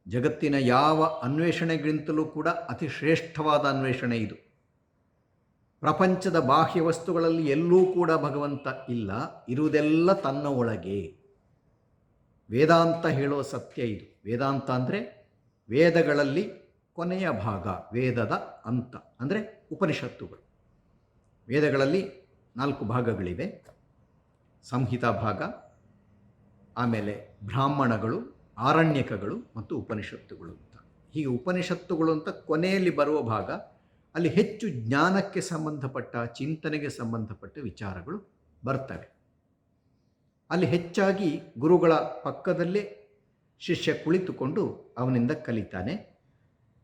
ಜಗತ್ತಿನ ಯಾವ ಅನ್ವೇಷಣೆಗಿಂತಲೂ ಕೂಡ ಅತಿ ಶ್ರೇಷ್ಠವಾದ ಅನ್ವೇಷಣೆ ಇದು. ಪ್ರಪಂಚದ ಬಾಹ್ಯ ವಸ್ತುಗಳಲ್ಲಿ ಎಲ್ಲೂ ಕೂಡ ಭಗವಂತ ಇಲ್ಲ, ಇರುವುದೆಲ್ಲ ತನ್ನ ಒಳಗೆ. ವೇದಾಂತ ಹೇಳೋ ಸತ್ಯ ಇದು. ವೇದಾಂತ ಅಂದರೆ ವೇದಗಳಲ್ಲಿ ಕೊನೆಯ ಭಾಗ, ವೇದದ ಅಂತ ಅಂದರೆ ಉಪನಿಷತ್ತುಗಳು. ವೇದಗಳಲ್ಲಿ 4 ಭಾಗಗಳಿವೆ. ಸಂಹಿತಾ ಭಾಗ, ಆಮೇಲೆ ಬ್ರಾಹ್ಮಣಗಳು, ಆರಣ್ಯಕಗಳು ಮತ್ತು ಉಪನಿಷತ್ತುಗಳು ಅಂತ. ಹೀಗೆ ಉಪನಿಷತ್ತುಗಳು ಅಂತ ಕೊನೆಯಲ್ಲಿ ಬರುವ ಭಾಗ. ಅಲ್ಲಿ ಹೆಚ್ಚು ಜ್ಞಾನಕ್ಕೆ ಸಂಬಂಧಪಟ್ಟ, ಚಿಂತನೆಗೆ ಸಂಬಂಧಪಟ್ಟ ವಿಚಾರಗಳು ಬರ್ತವೆ. ಅಲ್ಲಿ ಹೆಚ್ಚಾಗಿ ಗುರುಗಳ ಪಕ್ಕದಲ್ಲೇ ಶಿಷ್ಯ ಕುಳಿತುಕೊಂಡು ಅವನಿಂದ ಕಲಿತಾನೆ.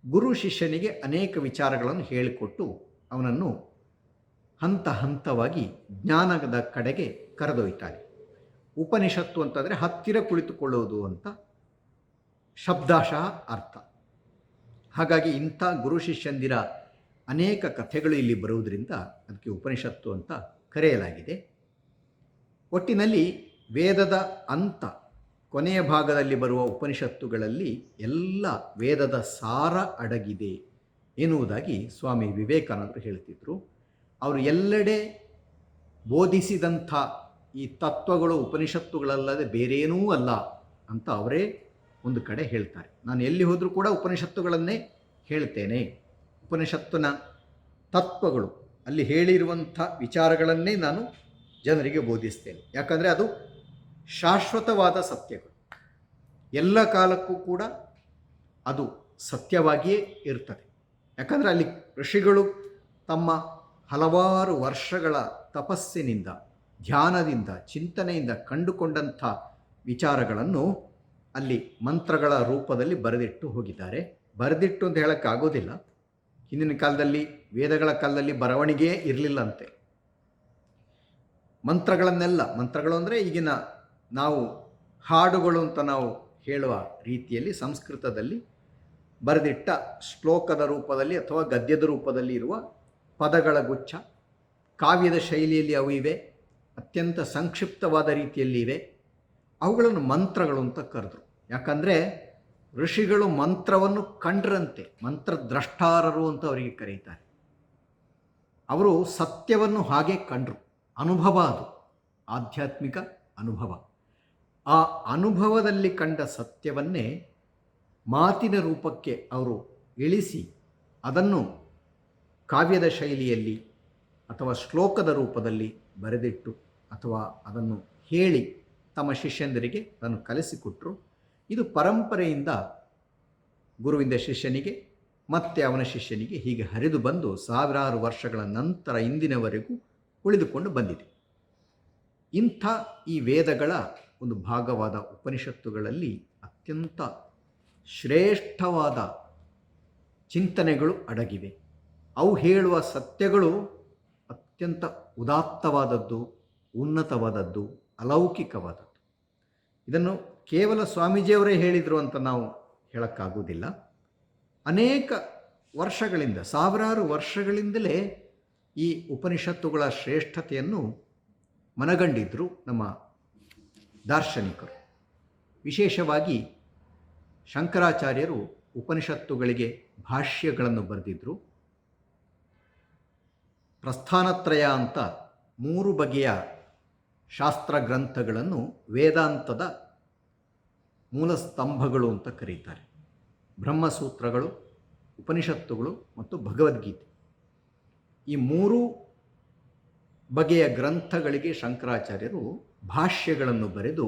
ಗುರು ಶಿಷ್ಯನಿಗೆ ಅನೇಕ ವಿಚಾರಗಳನ್ನು ಹೇಳಿಕೊಟ್ಟು ಅವನನ್ನು ಹಂತ ಹಂತವಾಗಿ ಜ್ಞಾನದ ಕಡೆಗೆ ಕರೆದೊಯ್ತಾನೆ. ಉಪನಿಷತ್ತು ಅಂತಂದರೆ ಹತ್ತಿರ ಕುಳಿತುಕೊಳ್ಳುವುದು ಅಂತ ಶಬ್ದಾಶಃ ಅರ್ಥ. ಹಾಗಾಗಿ ಇಂಥ ಗುರು ಶಿಷ್ಯಂದಿರ ಅನೇಕ ಕಥೆಗಳು ಇಲ್ಲಿ ಬರುವುದರಿಂದ ಅದಕ್ಕೆ ಉಪನಿಷತ್ತು ಅಂತ ಕರೆಯಲಾಗಿದೆ. ಒಟ್ಟಿನಲ್ಲಿ ವೇದದ ಅಂತ, ಕೊನೆಯ ಭಾಗದಲ್ಲಿ ಬರುವ ಉಪನಿಷತ್ತುಗಳಲ್ಲಿ ಎಲ್ಲ ವೇದದ ಸಾರ ಅಡಗಿದೆ ಎನ್ನುವುದಾಗಿ ಸ್ವಾಮಿ ವಿವೇಕಾನಂದರು ಹೇಳ್ತಿದ್ರು. ಅವರು ಎಲ್ಲೆಡೆ ಬೋಧಿಸಿದಂಥ ಈ ತತ್ವಗಳು ಉಪನಿಷತ್ತುಗಳಲ್ಲದೆ ಬೇರೇನೂ ಅಲ್ಲ ಅಂತ ಅವರೇ ಒಂದು ಕಡೆ ಹೇಳ್ತಾರೆ. ನಾನು ಎಲ್ಲಿ ಹೋದರೂ ಕೂಡ ಉಪನಿಷತ್ತುಗಳನ್ನೇ ಹೇಳ್ತೇನೆ. ಉಪನಿಷತ್ತಿನ ತತ್ವಗಳು, ಅಲ್ಲಿ ಹೇಳಿರುವಂಥ ವಿಚಾರಗಳನ್ನೇ ನಾನು ಜನರಿಗೆ ಬೋಧಿಸ್ತೇನೆ. ಯಾಕಂದರೆ ಅದು ಶಾಶ್ವತವಾದ ಸತ್ಯಗಳು, ಎಲ್ಲ ಕಾಲಕ್ಕೂ ಕೂಡ ಅದು ಸತ್ಯವಾಗಿಯೇ ಇರ್ತದೆ. ಯಾಕಂದರೆ ಅಲ್ಲಿ ಋಷಿಗಳು ತಮ್ಮ ಹಲವಾರು ವರ್ಷಗಳ ತಪಸ್ಸಿನಿಂದ, ಧ್ಯಾನದಿಂದ, ಚಿಂತನೆಯಿಂದ ಕಂಡುಕೊಂಡಂಥ ವಿಚಾರಗಳನ್ನು ಅಲ್ಲಿ ಮಂತ್ರಗಳ ರೂಪದಲ್ಲಿ ಬರೆದಿಟ್ಟು ಹೋಗಿದ್ದಾರೆ. ಬರೆದಿಟ್ಟು ಅಂತ ಹೇಳೋಕ್ಕಾಗೋದಿಲ್ಲ. ಹಿಂದಿನ ಕಾಲದಲ್ಲಿ, ವೇದಗಳ ಕಾಲದಲ್ಲಿ ಬರವಣಿಗೆಯೇ ಇರಲಿಲ್ಲಂತೆ. ಮಂತ್ರಗಳನ್ನೆಲ್ಲ, ಮಂತ್ರಗಳು ಅಂದರೆ ಈಗಿನ ನಾವು ಹಾಡುಗಳು ಅಂತ ನಾವು ಹೇಳುವ ರೀತಿಯಲ್ಲಿ ಸಂಸ್ಕೃತದಲ್ಲಿ ಬರೆದಿಟ್ಟ ಶ್ಲೋಕದ ರೂಪದಲ್ಲಿ ಅಥವಾ ಗದ್ಯದ ರೂಪದಲ್ಲಿ ಇರುವ ಪದಗಳ ಗುಚ್ಛ. ಕಾವ್ಯದ ಶೈಲಿಯಲ್ಲಿ ಅವು ಇವೆ, ಅತ್ಯಂತ ಸಂಕ್ಷಿಪ್ತವಾದ ರೀತಿಯಲ್ಲಿ ಇವೆ. ಅವುಗಳನ್ನು ಮಂತ್ರಗಳು ಅಂತ ಕರೆದರು. ಯಾಕಂದರೆ ಋಷಿಗಳು ಮಂತ್ರವನ್ನು ಕಂಡ್ರಂತೆ, ಮಂತ್ರದ್ರಷ್ಟಾರರು ಅಂತ ಅವರಿಗೆ ಕರೀತಾರೆ. ಅವರು ಸತ್ಯವನ್ನು ಹಾಗೆ ಕಂಡರು. ಅನುಭವ, ಅದು ಆಧ್ಯಾತ್ಮಿಕ ಅನುಭವ. ಆ ಅನುಭವದಲ್ಲಿ ಕಂಡ ಸತ್ಯವನ್ನೇ ಮಾತಿನ ರೂಪಕ್ಕೆ ಅವರು ಇಳಿಸಿ ಅದನ್ನು ಕಾವ್ಯದ ಶೈಲಿಯಲ್ಲಿ ಅಥವಾ ಶ್ಲೋಕದ ರೂಪದಲ್ಲಿ ಬರೆದಿಟ್ಟು ಅಥವಾ ಅದನ್ನು ಹೇಳಿ ತಮ್ಮ ಶಿಷ್ಯಂದರಿಗೆ ಅದನ್ನು ಕಲಿಸಿಕೊಟ್ಟರು. ಇದು ಪರಂಪರೆಯಿಂದ ಗುರುವಿಂದ ಶಿಷ್ಯನಿಗೆ ಮತ್ತೆ ಅವನ ಶಿಷ್ಯನಿಗೆ ಹೀಗೆ ಹರಿದು ಬಂದು ಸಾವಿರಾರು ವರ್ಷಗಳ ನಂತರ ಇಂದಿನವರೆಗೂ ಉಳಿದುಕೊಂಡು ಬಂದಿದೆ. ಇಂಥ ಈ ವೇದಗಳ ಒಂದು ಭಾಗವಾದ ಉಪನಿಷತ್ತುಗಳಲ್ಲಿ ಅತ್ಯಂತ ಶ್ರೇಷ್ಠವಾದ ಚಿಂತನೆಗಳು ಅಡಗಿವೆ. ಅವು ಹೇಳುವ ಸತ್ಯಗಳು ಅತ್ಯಂತ ಉದಾತ್ತವಾದದ್ದು, ಉನ್ನತವಾದದ್ದು, ಅಲೌಕಿಕವಾದದ್ದು. ಇದನ್ನು ಕೇವಲ ಸ್ವಾಮೀಜಿಯವರೇ ಹೇಳಿದರು ಅಂತ ನಾವು ಹೇಳೋಕ್ಕಾಗುವುದಿಲ್ಲ. ಅನೇಕ ವರ್ಷಗಳಿಂದ, ಸಾವಿರಾರು ವರ್ಷಗಳಿಂದಲೇ ಈ ಉಪನಿಷತ್ತುಗಳ ಶ್ರೇಷ್ಠತೆಯನ್ನು ಮನಗಂಡಿದ್ದರು ನಮ್ಮ ದಾರ್ಶನಿಕರು. ವಿಶೇಷವಾಗಿ ಶಂಕರಾಚಾರ್ಯರು ಉಪನಿಷತ್ತುಗಳಿಗೆ ಭಾಷ್ಯಗಳನ್ನು ಬರೆದಿದ್ದರು. ಪ್ರಸ್ಥಾನತ್ರಯ ಅಂತ 3 ಬಗೆಯ ಶಾಸ್ತ್ರ ಗ್ರಂಥಗಳನ್ನು ವೇದಾಂತದ ಮೂಲ ಸ್ತಂಭಗಳು ಅಂತ ಕರೀತಾರೆ. ಬ್ರಹ್ಮಸೂತ್ರಗಳು, ಉಪನಿಷತ್ತುಗಳು ಮತ್ತು ಭಗವದ್ಗೀತೆ. ಈ 3 ಬಗೆಯ ಗ್ರಂಥಗಳಿಗೆ ಶಂಕರಾಚಾರ್ಯರು ಭಾಷ್ಯಗಳನ್ನು ಬರೆದು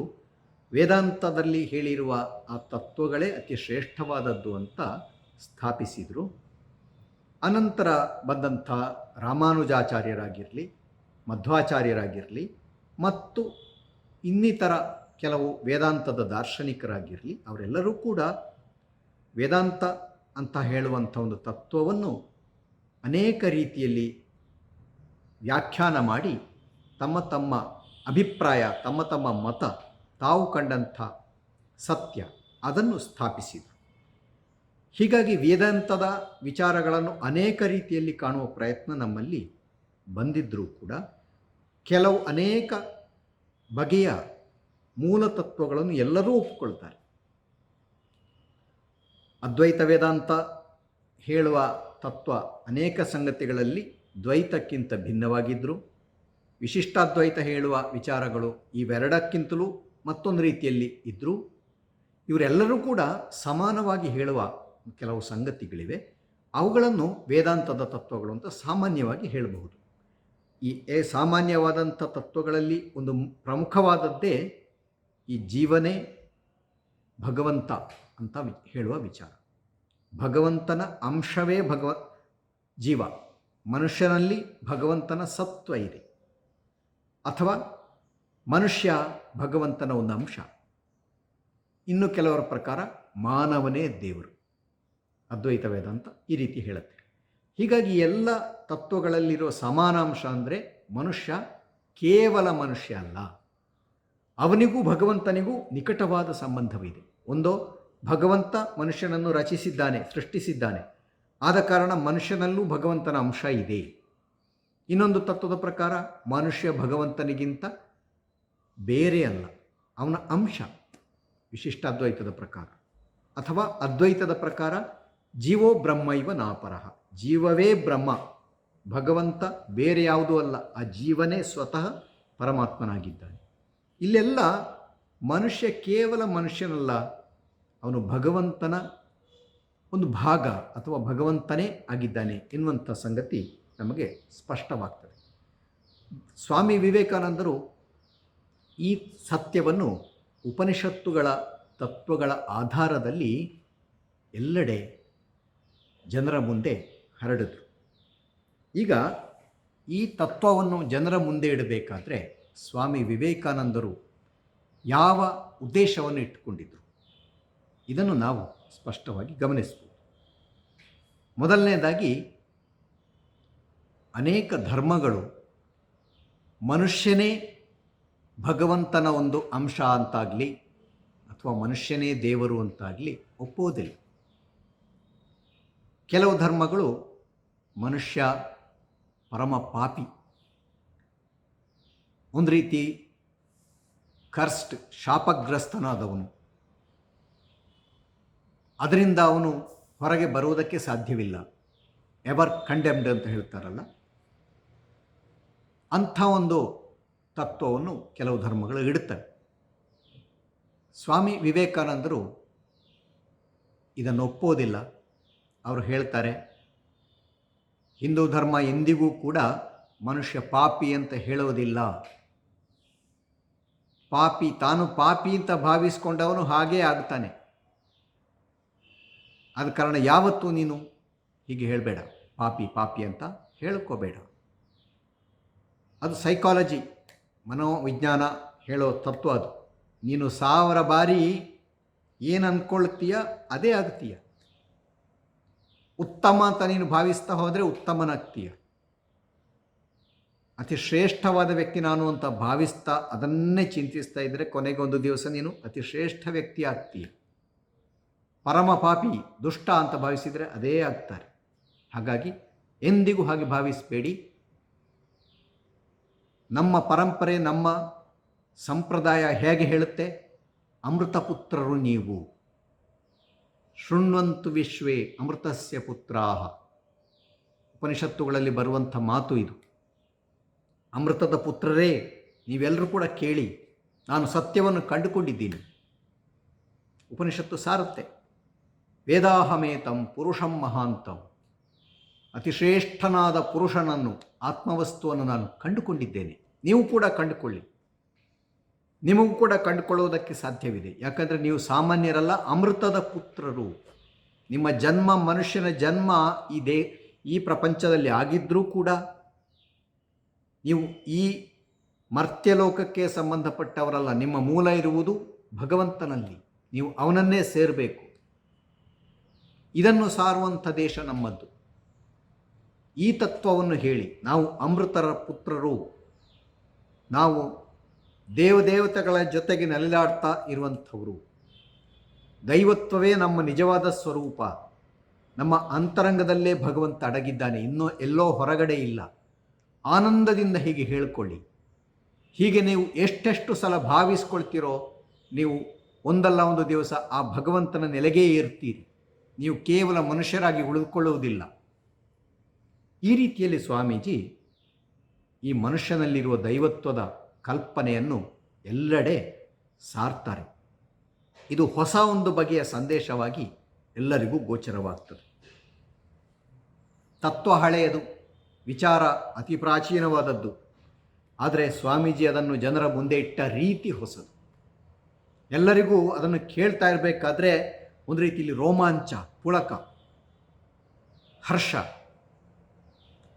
ವೇದಾಂತದಲ್ಲಿ ಹೇಳಿರುವ ಆ ತತ್ವಗಳೇ ಅತಿ ಶ್ರೇಷ್ಠವಾದದ್ದು ಅಂತ ಸ್ಥಾಪಿಸಿದರು. ಅನಂತರ ಬಂದಂಥ ರಾಮಾನುಜಾಚಾರ್ಯರಾಗಿರಲಿ, ಮಧ್ವಾಚಾರ್ಯರಾಗಿರಲಿ ಮತ್ತು ಇನ್ನಿತರ ಕೆಲವು ವೇದಾಂತದ ದಾರ್ಶನಿಕರಾಗಿರಲಿ, ಅವರೆಲ್ಲರೂ ಕೂಡ ವೇದಾಂತ ಅಂತ ಹೇಳುವಂಥ ಒಂದು ತತ್ವವನ್ನು ಅನೇಕ ರೀತಿಯಲ್ಲಿ ವ್ಯಾಖ್ಯಾನ ಮಾಡಿ ತಮ್ಮ ತಮ್ಮ ಅಭಿಪ್ರಾಯ, ತಮ್ಮ ತಮ್ಮ ಮತ, ತಾವು ಕಂಡಂಥ ಸತ್ಯ ಅದನ್ನು ಸ್ಥಾಪಿಸಿದರು. ಹೀಗಾಗಿ ವೇದಾಂತದ ವಿಚಾರಗಳನ್ನು ಅನೇಕ ರೀತಿಯಲ್ಲಿ ಕಾಣುವ ಪ್ರಯತ್ನ ನಮ್ಮಲ್ಲಿ ಬಂದಿದ್ದರೂ ಕೂಡ ಕೆಲವು ಅನೇಕ ಬಗೆಯ ಮೂಲ ತತ್ವಗಳನ್ನು ಎಲ್ಲರೂ ಒಪ್ಪಿಕೊಳ್ತಾರೆ. ಅದ್ವೈತ ವೇದಾಂತ ಹೇಳುವ ತತ್ವ ಅನೇಕ ಸಂಗತಿಗಳಲ್ಲಿ ದ್ವೈತಕ್ಕಿಂತ ಭಿನ್ನವಾಗಿದ್ದರು. ವಿಶಿಷ್ಟಾದ್ವೈತ ಹೇಳುವ ವಿಚಾರಗಳು ಇವೆರಡಕ್ಕಿಂತಲೂ ಮತ್ತೊಂದು ರೀತಿಯಲ್ಲಿ ಇದ್ದರು. ಇವರೆಲ್ಲರೂ ಕೂಡ ಸಮಾನವಾಗಿ ಹೇಳುವ ಕೆಲವು ಸಂಗತಿಗಳಿವೆ. ಅವುಗಳನ್ನು ವೇದಾಂತದ ತತ್ವಗಳು ಅಂತ ಸಾಮಾನ್ಯವಾಗಿ ಹೇಳಬಹುದು. ಈ ಸಾಮಾನ್ಯವಾದಂಥ ತತ್ವಗಳಲ್ಲಿ ಒಂದು ಪ್ರಮುಖವಾದದ್ದೇ ಈ ಜೀವನೇ ಭಗವಂತ ಅಂತ ಹೇಳುವ ವಿಚಾರ. ಭಗವಂತನ ಅಂಶವೇ ಜೀವ. ಮನುಷ್ಯನಲ್ಲಿ ಭಗವಂತನ ಸತ್ವ ಇದೆ, ಅಥವಾ ಮನುಷ್ಯ ಭಗವಂತನ ಒಂದು ಅಂಶ. ಇನ್ನು ಕೆಲವರ ಪ್ರಕಾರ ಮಾನವನೇ ದೇವರು. ಅದ್ವೈತ ವೇದಾಂತ ಈ ರೀತಿ ಹೇಳುತ್ತೆ. ಹೀಗಾಗಿ ಎಲ್ಲ ತತ್ವಗಳಲ್ಲಿರೋ ಸಮಾನಾಂಶ ಅಂದರೆ ಮನುಷ್ಯ ಕೇವಲ ಮನುಷ್ಯ ಅಲ್ಲ, ಅವನಿಗೂ ಭಗವಂತನಿಗೂ ನಿಕಟವಾದ ಸಂಬಂಧವಿದೆ. ಒಂದೋ ಭಗವಂತ ಮನುಷ್ಯನನ್ನು ರಚಿಸಿದ್ದಾನೆ, ಸೃಷ್ಟಿಸಿದ್ದಾನೆ, ಆದ ಕಾರಣ ಮನುಷ್ಯನಲ್ಲೂ ಭಗವಂತನ ಅಂಶ ಇದೆ. ಇನ್ನೊಂದು ತತ್ವದ ಪ್ರಕಾರ ಮನುಷ್ಯ ಭಗವಂತನಿಗಿಂತ ಬೇರೆ ಅಲ್ಲ, ಅವನ ಅಂಶ. ವಿಶಿಷ್ಟಾದ್ವೈತದ ಪ್ರಕಾರ ಅಥವಾ ಅದ್ವೈತದ ಪ್ರಕಾರ ಜೀವೋ ಬ್ರಹ್ಮೈವ ನಾಪರಃ, ಜೀವವೇ ಬ್ರಹ್ಮ, ಭಗವಂತ ಬೇರೆ ಯಾವುದೂ ಅಲ್ಲ, ಆ ಜೀವನೇ ಸ್ವತಃ ಪರಮಾತ್ಮನಾಗಿದ್ದಾನೆ. ಇಲ್ಲೆಲ್ಲ ಮನುಷ್ಯ ಕೇವಲ ಮನುಷ್ಯನಲ್ಲ, ಅವನು ಭಗವಂತನ ಒಂದು ಭಾಗ ಅಥವಾ ಭಗವಂತನೇ ಆಗಿದ್ದಾನೆ ಎನ್ನುವಂಥ ಸಂಗತಿ ನಮಗೆ ಸ್ಪಷ್ಟವಾಗ್ತದೆ. ಸ್ವಾಮಿ ವಿವೇಕಾನಂದರು ಈ ಸತ್ಯವನ್ನು ಉಪನಿಷತ್ತುಗಳ ತತ್ವಗಳ ಆಧಾರದಲ್ಲಿ ಎಲ್ಲೆಡೆ ಜನರ ಮುಂದೆ ಹರಡಿದ್ರು. ಈಗ ಈ ತತ್ವವನ್ನು ಜನರ ಮುಂದೆ ಇಡಬೇಕಾದ್ರೆ ಸ್ವಾಮಿ ವಿವೇಕಾನಂದರು ಯಾವ ಉದ್ದೇಶವನ್ನು ಇಟ್ಟುಕೊಂಡಿದ್ದರು ಇದನ್ನು ನಾವು ಸ್ಪಷ್ಟವಾಗಿ ಗಮನಿಸಬಹುದು. ಮೊದಲನೇದಾಗಿ, ಅನೇಕ ಧರ್ಮಗಳು ಮನುಷ್ಯನೇ ಭಗವಂತನ ಒಂದು ಅಂಶ ಅಂತಾಗಲಿ ಅಥವಾ ಮನುಷ್ಯನೇ ದೇವರು ಅಂತಾಗಲಿ ಒಪ್ಪೋದಿಲ್ಲ. ಕೆಲವು ಧರ್ಮಗಳು ಮನುಷ್ಯ ಪರಮ ಪಾಪಿ, ಒಂದು ರೀತಿ ಕರ್ಸ್ಡ್, ಶಾಪಗ್ರಸ್ತನಾದವನು, ಅದರಿಂದ ಅವನು ಹೊರಗೆ ಬರುವುದಕ್ಕೆ ಸಾಧ್ಯವಿಲ್ಲ, ಎವರ್ ಕಂಡೆಮ್ಡ್ ಅಂತ ಹೇಳ್ತಾರಲ್ಲ, ಅಂಥ ಒಂದು ತತ್ವವನ್ನು ಕೆಲವು ಧರ್ಮಗಳು ಇಡುತ್ತವೆ. ಸ್ವಾಮಿ ವಿವೇಕಾನಂದರು ಇದನ್ನು ಒಪ್ಪೋದಿಲ್ಲ. ಅವರು ಹೇಳ್ತಾರೆ, ಹಿಂದೂ ಧರ್ಮ ಎಂದಿಗೂ ಕೂಡ ಮನುಷ್ಯ ಪಾಪಿ ಅಂತ ಹೇಳೋದಿಲ್ಲ. ಪಾಪಿ, ತಾನು ಪಾಪಿ ಅಂತ ಭಾವಿಸ್ಕೊಂಡವನು ಹಾಗೇ ಆಗ್ತಾನೆ. ಆದ ಕಾರಣ ಯಾವತ್ತೂ ನೀನು ಹೀಗೆ ಹೇಳಬೇಡ, ಪಾಪಿ ಪಾಪಿ ಅಂತ ಹೇಳ್ಕೋಬೇಡ. ಅದು ಸೈಕಾಲಜಿ, ಮನೋವಿಜ್ಞಾನ ಹೇಳೋ ತತ್ವ ಅದು. ನೀನು 1000 ಬಾರಿ ಏನು ಅಂದ್ಕೊಳ್ತೀಯ ಅದೇ ಆಗ್ತೀಯ. ಉತ್ತಮ ಅಂತ ನೀನು ಭಾವಿಸ್ತಾ ಹೋದರೆ ಉತ್ತಮನಾಗ್ತೀಯ. ಅತಿ ಶ್ರೇಷ್ಠವಾದ ವ್ಯಕ್ತಿ ನಾನು ಅಂತ ಭಾವಿಸ್ತಾ ಅದನ್ನೇ ಚಿಂತಿಸ್ತಾ ಇದ್ದರೆ ಕೊನೆಗೊಂದು ದಿವಸ ನೀನು ಅತಿ ಶ್ರೇಷ್ಠ ವ್ಯಕ್ತಿ ಆಗ್ತೀಯ. ಪರಮ ಪಾಪಿ, ದುಷ್ಟ ಅಂತ ಭಾವಿಸಿದರೆ ಅದೇ ಆಗ್ತಾರೆ. ಹಾಗಾಗಿ ಎಂದಿಗೂ ಹಾಗೆ ಭಾವಿಸಬೇಡಿ. ನಮ್ಮ ಪರಂಪರೆ, ನಮ್ಮ ಸಂಪ್ರದಾಯ ಹೇಗೆ ಹೇಳುತ್ತೆ? ಅಮೃತಪುತ್ರರು ನೀವು, ಶೃಣ್ವಂತು ವಿಶ್ವೇ ಅಮೃತಸ್ಯ ಪುತ್ರಾಹ. ಉಪನಿಷತ್ತುಗಳಲ್ಲಿ ಬರುವಂಥ ಮಾತು ಇದು. ಅಮೃತದ ಪುತ್ರರೇ, ನೀವೆಲ್ಲರೂ ಕೂಡ ಕೇಳಿ, ನಾನು ಸತ್ಯವನ್ನು ಕಂಡುಕೊಂಡಿದ್ದೀನಿ. ಉಪನಿಷತ್ತು ಸಾರುತ್ತೆ, ವೇದಾಹಮೇತಂ ಪುರುಷಂ ಮಹಾಂತಂ, ಅತಿಶ್ರೇಷ್ಠನಾದ ಪುರುಷನನ್ನು, ಆತ್ಮವಸ್ತುವನ್ನು ನಾನು ಕಂಡುಕೊಂಡಿದ್ದೇನೆ. ನೀವು ಕೂಡ ಕಂಡುಕೊಳ್ಳಿ. ನಿಮಗೂ ಕೂಡ ಕಂಡುಕೊಳ್ಳುವುದಕ್ಕೆ ಸಾಧ್ಯವಿದೆ. ಯಾಕಂದರೆ ನೀವು ಸಾಮಾನ್ಯರಲ್ಲ, ಅಮೃತದ ಪುತ್ರರು. ನಿಮ್ಮ ಜನ್ಮ, ಮನುಷ್ಯನ ಜನ್ಮ ಈ ಪ್ರಪಂಚದಲ್ಲಿ ಆಗಿದ್ದರೂ ಕೂಡ ನೀವು ಈ ಮರ್ತ್ಯಲೋಕಕ್ಕೆ ಸಂಬಂಧಪಟ್ಟವರಲ್ಲ. ನಿಮ್ಮ ಮೂಲ ಇರುವುದು ಭಗವಂತನಲ್ಲಿ. ನೀವು ಅವನನ್ನೇ ಸೇರಬೇಕು. ಇದನ್ನು ಸಾರುವಂಥ ದೇಶ ನಮ್ಮದ್ದು. ಈ ತತ್ವವನ್ನು ಹೇಳಿ, ನಾವು ಅಮೃತರ ಪುತ್ರರು, ನಾವು ದೇವದೇವತೆಗಳ ಜೊತೆಗೆ ನಲಿದಾಡ್ತಾ ಇರುವಂಥವರು, ದೈವತ್ವವೇ ನಮ್ಮ ನಿಜವಾದ ಸ್ವರೂಪ, ನಮ್ಮ ಅಂತರಂಗದಲ್ಲೇ ಭಗವಂತ ಅಡಗಿದ್ದಾನೆ, ಇನ್ನೂ ಎಲ್ಲೋ ಹೊರಗಡೆ ಇಲ್ಲ. ಆನಂದದಿಂದ ಹೀಗೆ ಹೇಳಿಕೊಳ್ಳಿ. ಹೀಗೆ ನೀವು ಎಷ್ಟೆಷ್ಟು ಸಲ ಭಾವಿಸ್ಕೊಳ್ತೀರೋ, ನೀವು ಒಂದಲ್ಲ ಒಂದು ದಿವಸ ಆ ಭಗವಂತನ ನೆಲೆಗೇ ಏರ್ತೀರಿ. ನೀವು ಕೇವಲ ಮನುಷ್ಯರಾಗಿ ಉಳಿದುಕೊಳ್ಳುವುದಿಲ್ಲ. ಈ ರೀತಿಯಲ್ಲಿ ಸ್ವಾಮೀಜಿ ಈ ಮನುಷ್ಯನಲ್ಲಿರುವ ದೈವತ್ವದ ಕಲ್ಪನೆಯನ್ನು ಎಲ್ಲೆಡೆ ಸಾರ್ತಾರೆ. ಇದು ಹೊಸ ಒಂದು ಬಗೆಯ ಸಂದೇಶವಾಗಿ ಎಲ್ಲರಿಗೂ ಗೋಚರವಾಗ್ತದೆ. ತತ್ವ ಹಳೆಯದು, ವಿಚಾರ ಅತಿ ಪ್ರಾಚೀನವಾದದ್ದು. ಆದರೆ ಸ್ವಾಮೀಜಿ ಅದನ್ನು ಜನರ ಮುಂದೆ ಇಟ್ಟ ರೀತಿ ಹೊಸದು. ಎಲ್ಲರಿಗೂ ಅದನ್ನು ಕೇಳ್ತಾ ಇರಬೇಕಾದ್ರೆ ಒಂದು ರೀತಿಯಲ್ಲಿ ರೋಮಾಂಚ, ಪುಳಕ, ಹರ್ಷ,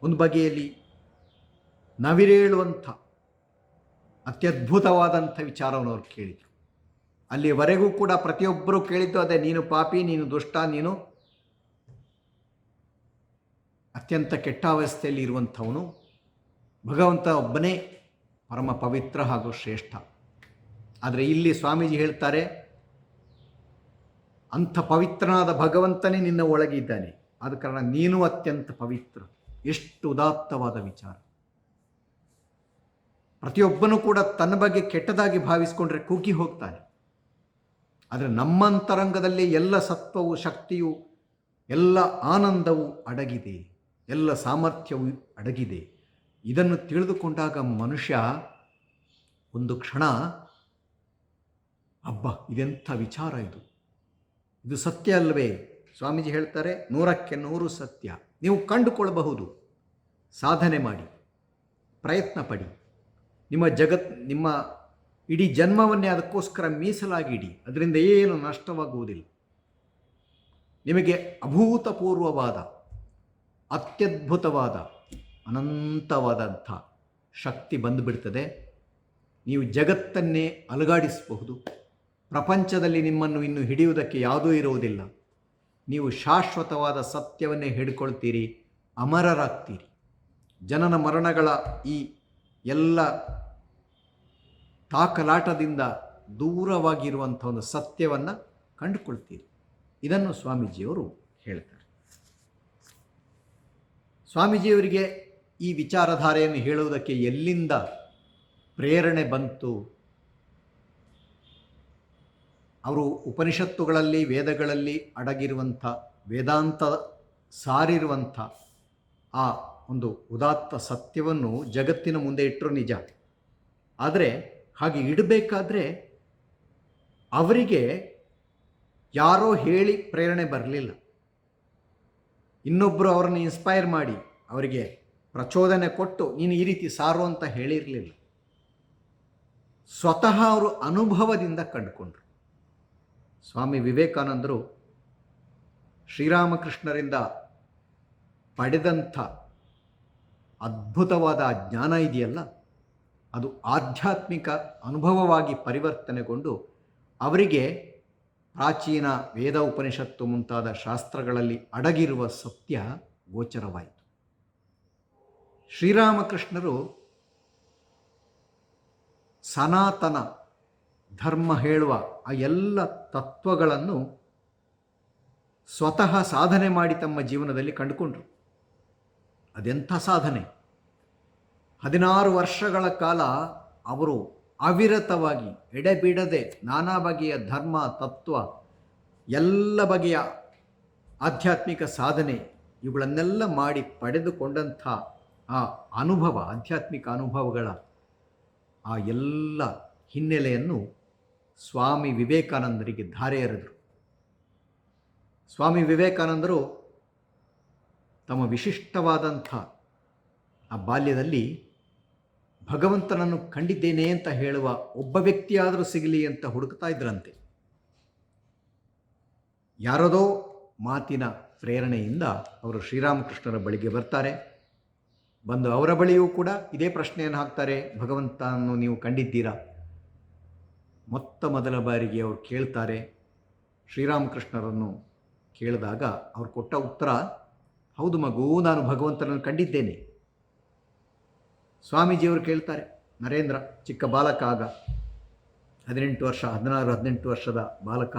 ಒಂದು ಬಗೆಯಲ್ಲಿ ನವಿರೇಳುವಂಥ ಅತ್ಯದ್ಭುತವಾದಂಥ ವಿಚಾರವನ್ನು ಅವರು ಕೇಳಿದರು. ಅಲ್ಲಿವರೆಗೂ ಕೂಡ ಪ್ರತಿಯೊಬ್ಬರೂ ಕೇಳಿದ್ದು ಅದೇ, ನೀನು ಪಾಪಿ, ನೀನು ದುಷ್ಟ, ನೀನು ಅತ್ಯಂತ ಕೆಟ್ಟ ಅವಸ್ಥೆಯಲ್ಲಿ ಇರುವಂಥವನು, ಭಗವಂತ ಒಬ್ಬನೇ ಪರಮ ಪವಿತ್ರ ಹಾಗೂ ಶ್ರೇಷ್ಠ. ಆದರೆ ಇಲ್ಲಿ ಸ್ವಾಮೀಜಿ ಹೇಳ್ತಾರೆ, ಅಂಥ ಪವಿತ್ರನಾದ ಭಗವಂತನೇ ನಿನ್ನ ಒಳಗಿದ್ದಾನೆ, ಆದ ಕಾರಣ ನೀನು ಅತ್ಯಂತ ಪವಿತ್ರ. ಎಷ್ಟು ಉದಾತ್ತವಾದ ವಿಚಾರ. ಪ್ರತಿಯೊಬ್ಬನೂ ಕೂಡ ತನ್ನ ಬಗ್ಗೆ ಕೆಟ್ಟದಾಗಿ ಭಾವಿಸಿಕೊಂಡ್ರೆ ಕುಗ್ಗಿ ಹೋಗ್ತಾನೆ. ಆದರೆ ನಮ್ಮ ಅಂತರಂಗದಲ್ಲಿ ಎಲ್ಲ ಸತ್ವವು, ಶಕ್ತಿಯು, ಎಲ್ಲ ಆನಂದವು ಅಡಗಿದೆ, ಎಲ್ಲ ಸಾಮರ್ಥ್ಯವು ಅಡಗಿದೆ. ಇದನ್ನು ತಿಳಿದುಕೊಂಡಾಗ ಮನುಷ್ಯ ಒಂದು ಕ್ಷಣ, ಅಬ್ಬ ಇದೆಂಥ ವಿಚಾರ, ಇದು ಸತ್ಯ ಅಲ್ಲವೇ? ಸ್ವಾಮೀಜಿ ಹೇಳ್ತಾರೆ, 100ಕ್ಕೆ 100 ಸತ್ಯ. ನೀವು ಕಂಡುಕೊಳ್ಳಬಹುದು. ಸಾಧನೆ ಮಾಡಿ, ಪ್ರಯತ್ನ ಪಡಿ. ನಿಮ್ಮ ಇಡೀ ಜನ್ಮವನ್ನೇ ಅದಕ್ಕೋಸ್ಕರ ಮೀಸಲಾಗಿ ಇಡಿ. ಅದರಿಂದ ಏನು ನಷ್ಟವಾಗುವುದಿಲ್ಲ. ನಿಮಗೆ ಅಭೂತಪೂರ್ವವಾದ, ಅತ್ಯದ್ಭುತವಾದ, ಅನಂತವಾದಂಥ ಶಕ್ತಿ ಬಂದುಬಿಡ್ತದೆ. ನೀವು ಜಗತ್ತನ್ನೇ ಅಲುಗಾಡಿಸಬಹುದು. ಪ್ರಪಂಚದಲ್ಲಿ ನಿಮ್ಮನ್ನು ಇನ್ನು ಹಿಡಿಯುವುದಕ್ಕೆ ಯಾವುದೂ ಇರುವುದಿಲ್ಲ. ನೀವು ಶಾಶ್ವತವಾದ ಸತ್ಯವನ್ನೇ ಹಿಡ್ಕೊಳ್ತೀರಿ, ಅಮರರಾಗ್ತೀರಿ. ಜನನ ಮರಣಗಳ ಈ ಎಲ್ಲ ತಾಕಲಾಟದಿಂದ ದೂರವಾಗಿರುವಂಥ ಒಂದು ಸತ್ಯವನ್ನು ಕಂಡುಕೊಳ್ತೀರಿ. ಇದನ್ನು ಸ್ವಾಮೀಜಿಯವರು ಹೇಳ್ತಾರೆ. ಸ್ವಾಮೀಜಿಯವರಿಗೆ ಈ ವಿಚಾರಧಾರೆಯನ್ನು ಹೇಳುವುದಕ್ಕೆ ಎಲ್ಲಿಂದ ಪ್ರೇರಣೆ ಬಂತು? ಅವರು ಉಪನಿಷತ್ತುಗಳಲ್ಲಿ, ವೇದಗಳಲ್ಲಿ ಅಡಗಿರುವಂಥ ವೇದಾಂತ ಸಾರಿರುವಂಥ ಆ ಒಂದು ಉದಾತ್ತ ಸತ್ಯವನ್ನು ಜಗತ್ತಿನ ಮುಂದೆ ಇಟ್ಟರು ನಿಜ. ಆದರೆ ಹಾಗೆ ಇಡಬೇಕಾದ್ರೆ ಅವರಿಗೆ ಯಾರೋ ಹೇಳಿ ಪ್ರೇರಣೆ ಬರಲಿಲ್ಲ. ಇನ್ನೊಬ್ಬರು ಅವರನ್ನು ಇನ್ಸ್ಪೈರ್ ಮಾಡಿ ಅವರಿಗೆ ಪ್ರಚೋದನೆ ಕೊಟ್ಟು ನೀನು ಈ ರೀತಿ ಸಾರು ಅಂತ ಹೇಳಿರಲಿಲ್ಲ. ಸ್ವತಃ ಅವರು ಅನುಭವದಿಂದ ಕಂಡುಕೊಂಡ್ರು. ಸ್ವಾಮಿ ವಿವೇಕಾನಂದರು ಶ್ರೀರಾಮಕೃಷ್ಣರಿಂದ ಪಡೆದಂಥ ಅದ್ಭುತವಾದ ಜ್ಞಾನ ಇದೆಯಲ್ಲ, ಅದು ಆಧ್ಯಾತ್ಮಿಕ ಅನುಭವವಾಗಿ ಪರಿವರ್ತನೆಗೊಂಡು ಅವರಿಗೆ ಪ್ರಾಚೀನ ವೇದ, ಉಪನಿಷತ್ತು ಮುಂತಾದ ಶಾಸ್ತ್ರಗಳಲ್ಲಿ ಅಡಗಿರುವ ಸತ್ಯ ಗೋಚರವಾಯಿತು. ಶ್ರೀರಾಮಕೃಷ್ಣರು ಸನಾತನ ಧರ್ಮ ಹೇಳುವ ಆ ಎಲ್ಲ ತತ್ವಗಳನ್ನು ಸ್ವತಃ ಸಾಧನೆ ಮಾಡಿ ತಮ್ಮ ಜೀವನದಲ್ಲಿ ಕಂಡುಕೊಂಡರು. ಅದೆಂಥ ಸಾಧನೆ! 16 ವರ್ಷಗಳ ಕಾಲ ಅವರು ಅವಿರತವಾಗಿ ಎಡೆಬಿಡದೆ ನಾನಾ ಬಗೆಯ ಧರ್ಮ, ತತ್ವ, ಎಲ್ಲ ಬಗೆಯ ಆಧ್ಯಾತ್ಮಿಕ ಸಾಧನೆ ಇವುಗಳನ್ನೆಲ್ಲ ಮಾಡಿ ಪಡೆದುಕೊಂಡಂಥ ಆ ಅನುಭವ, ಆಧ್ಯಾತ್ಮಿಕ ಅನುಭವಗಳ ಆ ಎಲ್ಲ ಹಿನ್ನೆಲೆಯನ್ನು ಸ್ವಾಮಿ ವಿವೇಕಾನಂದರಿಗೆ ಧಾರೆ ಎರೆದರು. ಸ್ವಾಮಿ ವಿವೇಕಾನಂದರು ತಮ್ಮ ವಿಶಿಷ್ಟವಾದಂಥ ಆ ಬಾಲ್ಯದಲ್ಲಿ ಭಗವಂತನನ್ನು ಕಂಡಿದ್ದೇನೆ ಅಂತ ಹೇಳುವ ಒಬ್ಬ ವ್ಯಕ್ತಿಯಾದರೂ ಸಿಗಲಿ ಅಂತ ಹುಡುಕ್ತಾ ಇದ್ರಂತೆ. ಯಾರದೋ ಮಾತಿನ ಪ್ರೇರಣೆಯಿಂದ ಅವರು ಶ್ರೀರಾಮಕೃಷ್ಣರ ಬಳಿಗೆ ಬರ್ತಾರೆ. ಬಂದು ಅವರ ಬಳಿಯೂ ಕೂಡ ಇದೇ ಪ್ರಶ್ನೆಯನ್ನು ಹಾಕ್ತಾರೆ, ಭಗವಂತನನ್ನು ನೀವು ಕಂಡಿದ್ದೀರಾ? ಮೊದಲ ಬಾರಿಗೆ ಅವರು ಕೇಳ್ತಾರೆ. ಶ್ರೀರಾಮಕೃಷ್ಣರನ್ನು ಕೇಳಿದಾಗ ಅವರು ಕೊಟ್ಟ ಉತ್ತರ, ಹೌದು ಮಗು, ನಾನು ಭಗವಂತನನ್ನು ಕಂಡಿದ್ದೇನೆ. ಸ್ವಾಮೀಜಿಯವರು ಕೇಳ್ತಾರೆ, ನರೇಂದ್ರ ಚಿಕ್ಕ ಬಾಲಕ, ಆಗ 18 ವರ್ಷ, 16-18 ವರ್ಷದ ಬಾಲಕ,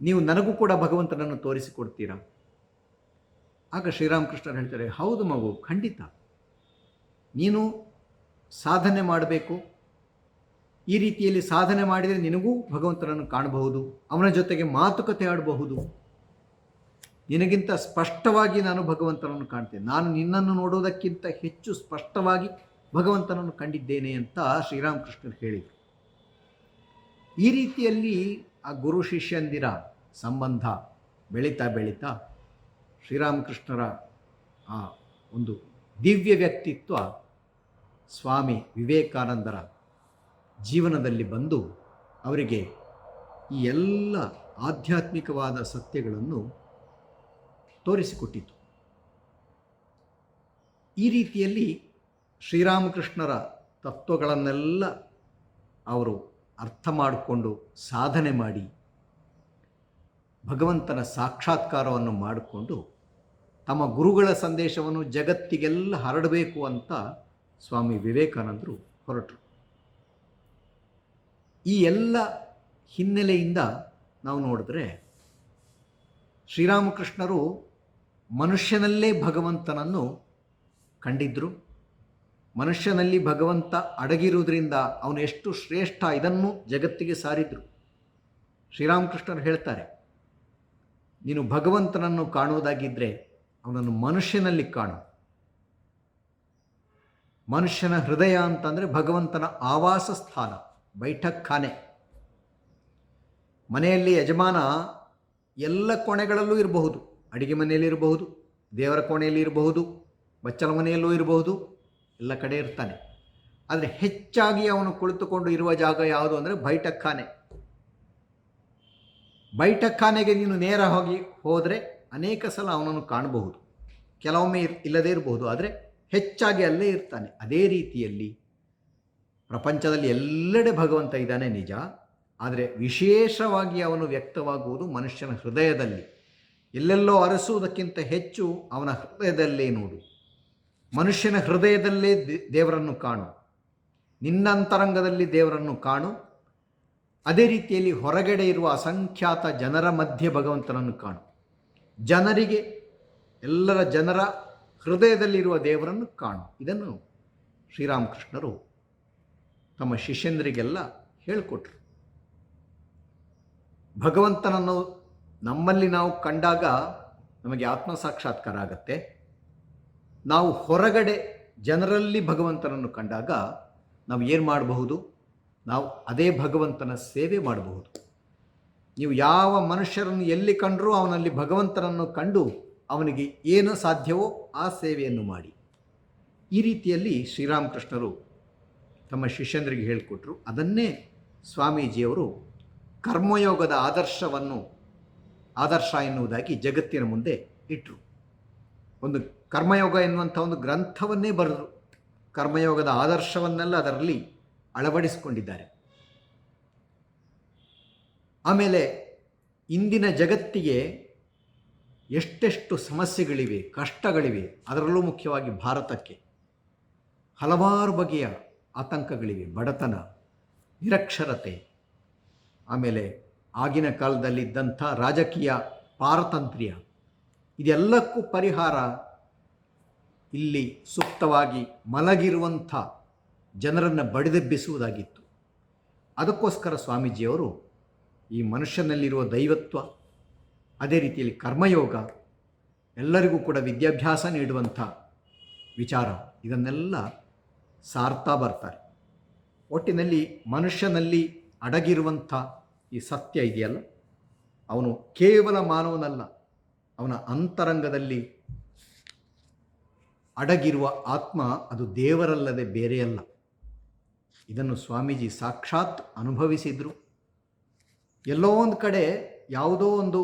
ನೀವು ನನಗೂ ಕೂಡ ಭಗವಂತನನ್ನು ತೋರಿಸಿಕೊಡ್ತೀರಾ? ಆಗ ಶ್ರೀರಾಮಕೃಷ್ಣರು ಹೇಳ್ತಾರೆ, ಹೌದು ಮಗು, ಖಂಡಿತ. ನೀನು ಸಾಧನೆ ಮಾಡಬೇಕು. ಈ ರೀತಿಯಲ್ಲಿ ಸಾಧನೆ ಮಾಡಿದರೆ ನಿನಗೂ ಭಗವಂತನನ್ನು ಕಾಣಬಹುದು, ಅವನ ಜೊತೆಗೆ ಮಾತುಕತೆ ಆಡಬಹುದು. ನಿನಗಿಂತ ಸ್ಪಷ್ಟವಾಗಿ ನಾನು ಭಗವಂತನನ್ನು ಕಾಣ್ತೇನೆ. ನಾನು ನಿನ್ನನ್ನು ನೋಡೋದಕ್ಕಿಂತ ಹೆಚ್ಚು ಸ್ಪಷ್ಟವಾಗಿ ಭಗವಂತನನ್ನು ಕಂಡಿದ್ದೇನೆ ಅಂತ ಶ್ರೀರಾಮಕೃಷ್ಣರು ಹೇಳಿದರು. ಈ ರೀತಿಯಲ್ಲಿ ಆ ಗುರು ಶಿಷ್ಯಂದಿರ ಸಂಬಂಧ ಬೆಳೀತಾ ಬೆಳೀತಾ ಶ್ರೀರಾಮಕೃಷ್ಣರ ಆ ಒಂದು ದಿವ್ಯ ವ್ಯಕ್ತಿತ್ವ ಸ್ವಾಮಿ ವಿವೇಕಾನಂದರ ಜೀವನದಲ್ಲಿ ಬಂದು ಅವರಿಗೆ ಈ ಎಲ್ಲ ಆಧ್ಯಾತ್ಮಿಕವಾದ ಸತ್ಯಗಳನ್ನು ತೋರಿಸಿಕೊಟ್ಟಿತು. ಈ ರೀತಿಯಲ್ಲಿ ಶ್ರೀರಾಮಕೃಷ್ಣರ ತತ್ವಗಳನ್ನೆಲ್ಲ ಅವರು ಅರ್ಥ ಮಾಡಿಕೊಂಡು ಸಾಧನೆ ಮಾಡಿ ಭಗವಂತನ ಸಾಕ್ಷಾತ್ಕಾರವನ್ನು ಮಾಡಿಕೊಂಡು ತಮ್ಮ ಗುರುಗಳ ಸಂದೇಶವನ್ನು ಜಗತ್ತಿಗೆಲ್ಲ ಹರಡಬೇಕು ಅಂತ ಸ್ವಾಮಿ ವಿವೇಕಾನಂದರು ಹೊರಟರು. ಈ ಎಲ್ಲ ಹಿನ್ನೆಲೆಯಿಂದ ನಾವು ನೋಡಿದ್ರೆ ಶ್ರೀರಾಮಕೃಷ್ಣರು ಮನುಷ್ಯನಲ್ಲೇ ಭಗವಂತನನ್ನು ಕಂಡಿದ್ದರು. ಮನುಷ್ಯನಲ್ಲಿ ಭಗವಂತ ಅಡಗಿರುವುದರಿಂದ ಅವನು ಎಷ್ಟು ಶ್ರೇಷ್ಠ ಇದನ್ನು ಜಗತ್ತಿಗೆ ಸಾರಿದರು. ಶ್ರೀರಾಮಕೃಷ್ಣರು ಹೇಳ್ತಾರೆ, ನೀನು ಭಗವಂತನನ್ನು ಕಾಣುವುದಾಗಿದ್ದರೆ ಅವನನ್ನು ಮನುಷ್ಯನಲ್ಲಿ ಕಾಣು. ಮನುಷ್ಯನ ಹೃದಯ ಅಂತಂದರೆ ಭಗವಂತನ ಆವಾಸ ಸ್ಥಾನ, ಬೈಠಕ್ ಖಾನೆ. ಮನೆಯಲ್ಲಿ ಯಜಮಾನ ಎಲ್ಲ ಕೋಣೆಗಳಲ್ಲೂ ಇರಬಹುದು. ಅಡಿಗೆ ಮನೆಯಲ್ಲಿ ಇರಬಹುದು, ದೇವರ ಕೋಣೆಯಲ್ಲಿ ಇರಬಹುದು, ಬಚ್ಚಲ ಮನೆಯಲ್ಲೂ ಇರಬಹುದು, ಎಲ್ಲ ಕಡೆ ಇರ್ತಾನೆ. ಆದರೆ ಹೆಚ್ಚಾಗಿ ಅವನು ಕುಳಿತುಕೊಂಡು ಇರುವ ಜಾಗ ಯಾವುದು ಅಂದರೆ ಬೈಠಕ್ ಖಾನೆ. ಬೈಠಕ್ ಖಾನೆಗೆ ನೀನು ನೇರ ಹೋದರೆ ಅನೇಕ ಸಲ ಅವನನ್ನು ಕಾಣಬಹುದು, ಕೆಲವೊಮ್ಮೆ ಇಲ್ಲದೇ ಇರಬಹುದು, ಆದರೆ ಹೆಚ್ಚಾಗಿ ಅಲ್ಲೇ ಇರ್ತಾನೆ. ಅದೇ ರೀತಿಯಲ್ಲಿ ಪ್ರಪಂಚದಲ್ಲಿ ಎಲ್ಲೆಡೆ ಭಗವಂತ ಇದ್ದಾನೆ ನಿಜ, ಆದರೆ ವಿಶೇಷವಾಗಿ ಅವನು ವ್ಯಕ್ತವಾಗುವುದು ಮನುಷ್ಯನ ಹೃದಯದಲ್ಲಿ. ಎಲ್ಲೆಲ್ಲೋ ಅರಸುವುದಕ್ಕಿಂತ ಹೆಚ್ಚು ಅವನ ಹೃದಯದಲ್ಲೇ ನೋಡು. ಮನುಷ್ಯನ ಹೃದಯದಲ್ಲೇ ದೇವರನ್ನು ಕಾಣು. ನಿನ್ನ ಅಂತರಂಗದಲ್ಲಿ ದೇವರನ್ನು ಕಾಣು. ಅದೇ ರೀತಿಯಲ್ಲಿ ಹೊರಗಡೆ ಇರುವ ಅಸಂಖ್ಯಾತ ಜನರ ಮಧ್ಯೆ ಭಗವಂತನನ್ನು ಕಾಣು. ಜನರಿಗೆ, ಎಲ್ಲರ ಜನರ ಹೃದಯದಲ್ಲಿರುವ ದೇವರನ್ನು ಕಾಣು. ಇದನ್ನು ಶ್ರೀರಾಮಕೃಷ್ಣರು ತಮ್ಮ ಶಿಷ್ಯಂದರಿಗೆಲ್ಲ ಹೇಳಿಕೊಟ್ರು. ಭಗವಂತನನ್ನು ನಮ್ಮಲ್ಲಿ ನಾವು ಕಂಡಾಗ ನಮಗೆ ಆತ್ಮ ಸಾಕ್ಷಾತ್ಕಾರ ಆಗತ್ತೆ. ನಾವು ಹೊರಗಡೆ ಜನರಲ್ಲಿ ಭಗವಂತನನ್ನು ಕಂಡಾಗ ನಾವು ಏನು ಮಾಡಬಹುದು? ನಾವು ಅದೇ ಭಗವಂತನ ಸೇವೆ ಮಾಡಬಹುದು. ನೀವು ಯಾವ ಮನುಷ್ಯರನ್ನು ಎಲ್ಲಿ ಕಂಡರೂ ಅವನಲ್ಲಿ ಭಗವಂತನನ್ನು ಕಂಡು ಅವನಿಗೆ ಏನು ಸಾಧ್ಯವೋ ಆ ಸೇವೆಯನ್ನು ಮಾಡಿ. ಈ ರೀತಿಯಲ್ಲಿ ಶ್ರೀರಾಮಕೃಷ್ಣರು ತಮ್ಮ ಶಿಷ್ಯಂದರಿಗೆ ಹೇಳಿಕೊಟ್ರು. ಅದನ್ನೇ ಸ್ವಾಮೀಜಿಯವರು ಕರ್ಮಯೋಗದ ಆದರ್ಶ ಎನ್ನುವುದಾಗಿ ಜಗತ್ತಿನ ಮುಂದೆ ಇಟ್ಟರು. ಒಂದು ಕರ್ಮಯೋಗ ಎನ್ನುವಂಥ ಒಂದು ಗ್ರಂಥವನ್ನೇ ಬರೆದರು. ಕರ್ಮಯೋಗದ ಆದರ್ಶವನ್ನೆಲ್ಲ ಅದರಲ್ಲಿ ಅಳವಡಿಸಿಕೊಂಡಿದ್ದಾರೆ. ಆಮೇಲೆ ಇಂದಿನ ಜಗತ್ತಿಗೆ ಎಷ್ಟೆಷ್ಟು ಸಮಸ್ಯೆಗಳಿವೆ, ಕಷ್ಟಗಳಿವೆ. ಅದರಲ್ಲೂ ಮುಖ್ಯವಾಗಿ ಭಾರತಕ್ಕೆ ಹಲವಾರು ಬಗೆಯ ಆತಂಕಗಳಿವೆ. ಬಡತನ, ನಿರಕ್ಷರತೆ, ಆಮೇಲೆ ಆಗಿನ ಕಾಲದಲ್ಲಿದ್ದಂಥ ರಾಜಕೀಯ ಪಾರತಂತ್ರ್ಯ, ಇದೆಲ್ಲಕ್ಕೂ ಪರಿಹಾರ ಇಲ್ಲಿ ಸೂಕ್ತವಾಗಿ ಮಲಗಿರುವಂಥ ಜನರನ್ನು ಬಡಿದೆಬ್ಬಿಸುವುದಾಗಿತ್ತು. ಅದಕ್ಕೋಸ್ಕರ ಸ್ವಾಮೀಜಿಯವರು ಈ ಮನುಷ್ಯನಲ್ಲಿರುವ ದೈವತ್ವ, ಅದೇ ರೀತಿಯಲ್ಲಿ ಕರ್ಮಯೋಗ, ಎಲ್ಲರಿಗೂ ಕೂಡ ವಿದ್ಯಾಭ್ಯಾಸ ನೀಡುವಂಥ ವಿಚಾರ, ಇದನ್ನೆಲ್ಲ ಸಾರ್ತಾ ಬರ್ತಾರೆ. ಒಟ್ಟಿನಲ್ಲಿ ಮನುಷ್ಯನಲ್ಲಿ ಅಡಗಿರುವಂಥ ಈ ಸತ್ಯ ಇದೆಯಲ್ಲ, ಅವನು ಕೇವಲ ಮಾನವನಲ್ಲ, ಅವನ ಅಂತರಂಗದಲ್ಲಿ ಅಡಗಿರುವ ಆತ್ಮ ಅದು ದೇವರಲ್ಲದೆ ಬೇರೆಯಲ್ಲ. ಇದನ್ನು ಸ್ವಾಮೀಜಿ ಸಾಕ್ಷಾತ್ ಅನುಭವಿಸಿದರು. ಎಲ್ಲೋ ಒಂದು ಕಡೆ ಯಾವುದೋ ಒಂದು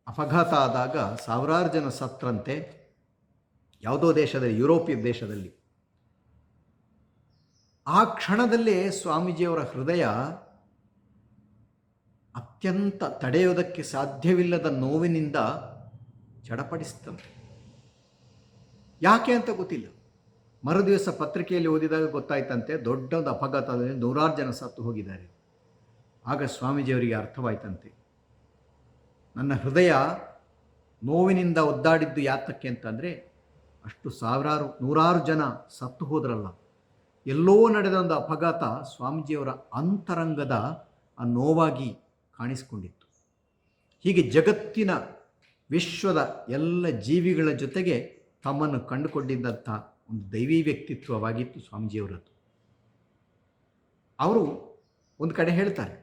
ಅಪಘಾತ ಆದಾಗ ಸಾವಿರಾರು ಜನ ಸತ್ರಂತೆ, ಯಾವುದೋ ದೇಶದಲ್ಲಿ, ಯುರೋಪಿಯ ದೇಶದಲ್ಲಿ. ಆ ಕ್ಷಣದಲ್ಲೇ ಸ್ವಾಮೀಜಿಯವರ ಹೃದಯ ಅತ್ಯಂತ ತಡೆಯೋದಕ್ಕೆ ಸಾಧ್ಯವಿಲ್ಲದ ನೋವಿನಿಂದ ಚಡಪಡಿಸ್ತಂತೆ. ಯಾಕೆ ಅಂತ ಗೊತ್ತಿಲ್ಲ. ಮರುದಿವಸ ಪತ್ರಿಕೆಯಲ್ಲಿ ಓದಿದಾಗ ಗೊತ್ತಾಯ್ತಂತೆ, ದೊಡ್ಡ ಒಂದು ಅಪಘಾತದಲ್ಲಿ 100 ಜನ ಸತ್ತು ಹೋಗಿದ್ದಾರೆ. ಆಗ ಸ್ವಾಮೀಜಿಯವರಿಗೆ ಅರ್ಥವಾಯ್ತಂತೆ, ನನ್ನ ಹೃದಯ ನೋವಿನಿಂದ ಒದ್ದಾಡಿದ್ದು ಯಾತಕ್ಕೆ ಅಂತಂದರೆ, ಅಷ್ಟು ಸಾವಿರಾರು 100 ಜನ ಸತ್ತು ಹೋದ್ರಲ್ಲ. ಎಲ್ಲೋ ನಡೆದ ಒಂದು ಅಪಘಾತ ಸ್ವಾಮೀಜಿಯವರ ಅಂತರಂಗದ ಆ ನೋವಾಗಿ ಕಾಣಿಸಿಕೊಂಡಿತ್ತು. ಹೀಗೆ ಜಗತ್ತಿನ, ವಿಶ್ವದ ಎಲ್ಲ ಜೀವಿಗಳ ಜೊತೆಗೆ ತಮ್ಮನ್ನು ಕಂಡುಕೊಂಡಿದ್ದಂಥ ಒಂದು ದೈವೀ ವ್ಯಕ್ತಿತ್ವವಾಗಿತ್ತು ಸ್ವಾಮೀಜಿಯವರದ್ದು. ಅವರು ಒಂದು ಕಡೆ ಹೇಳ್ತಾರೆ,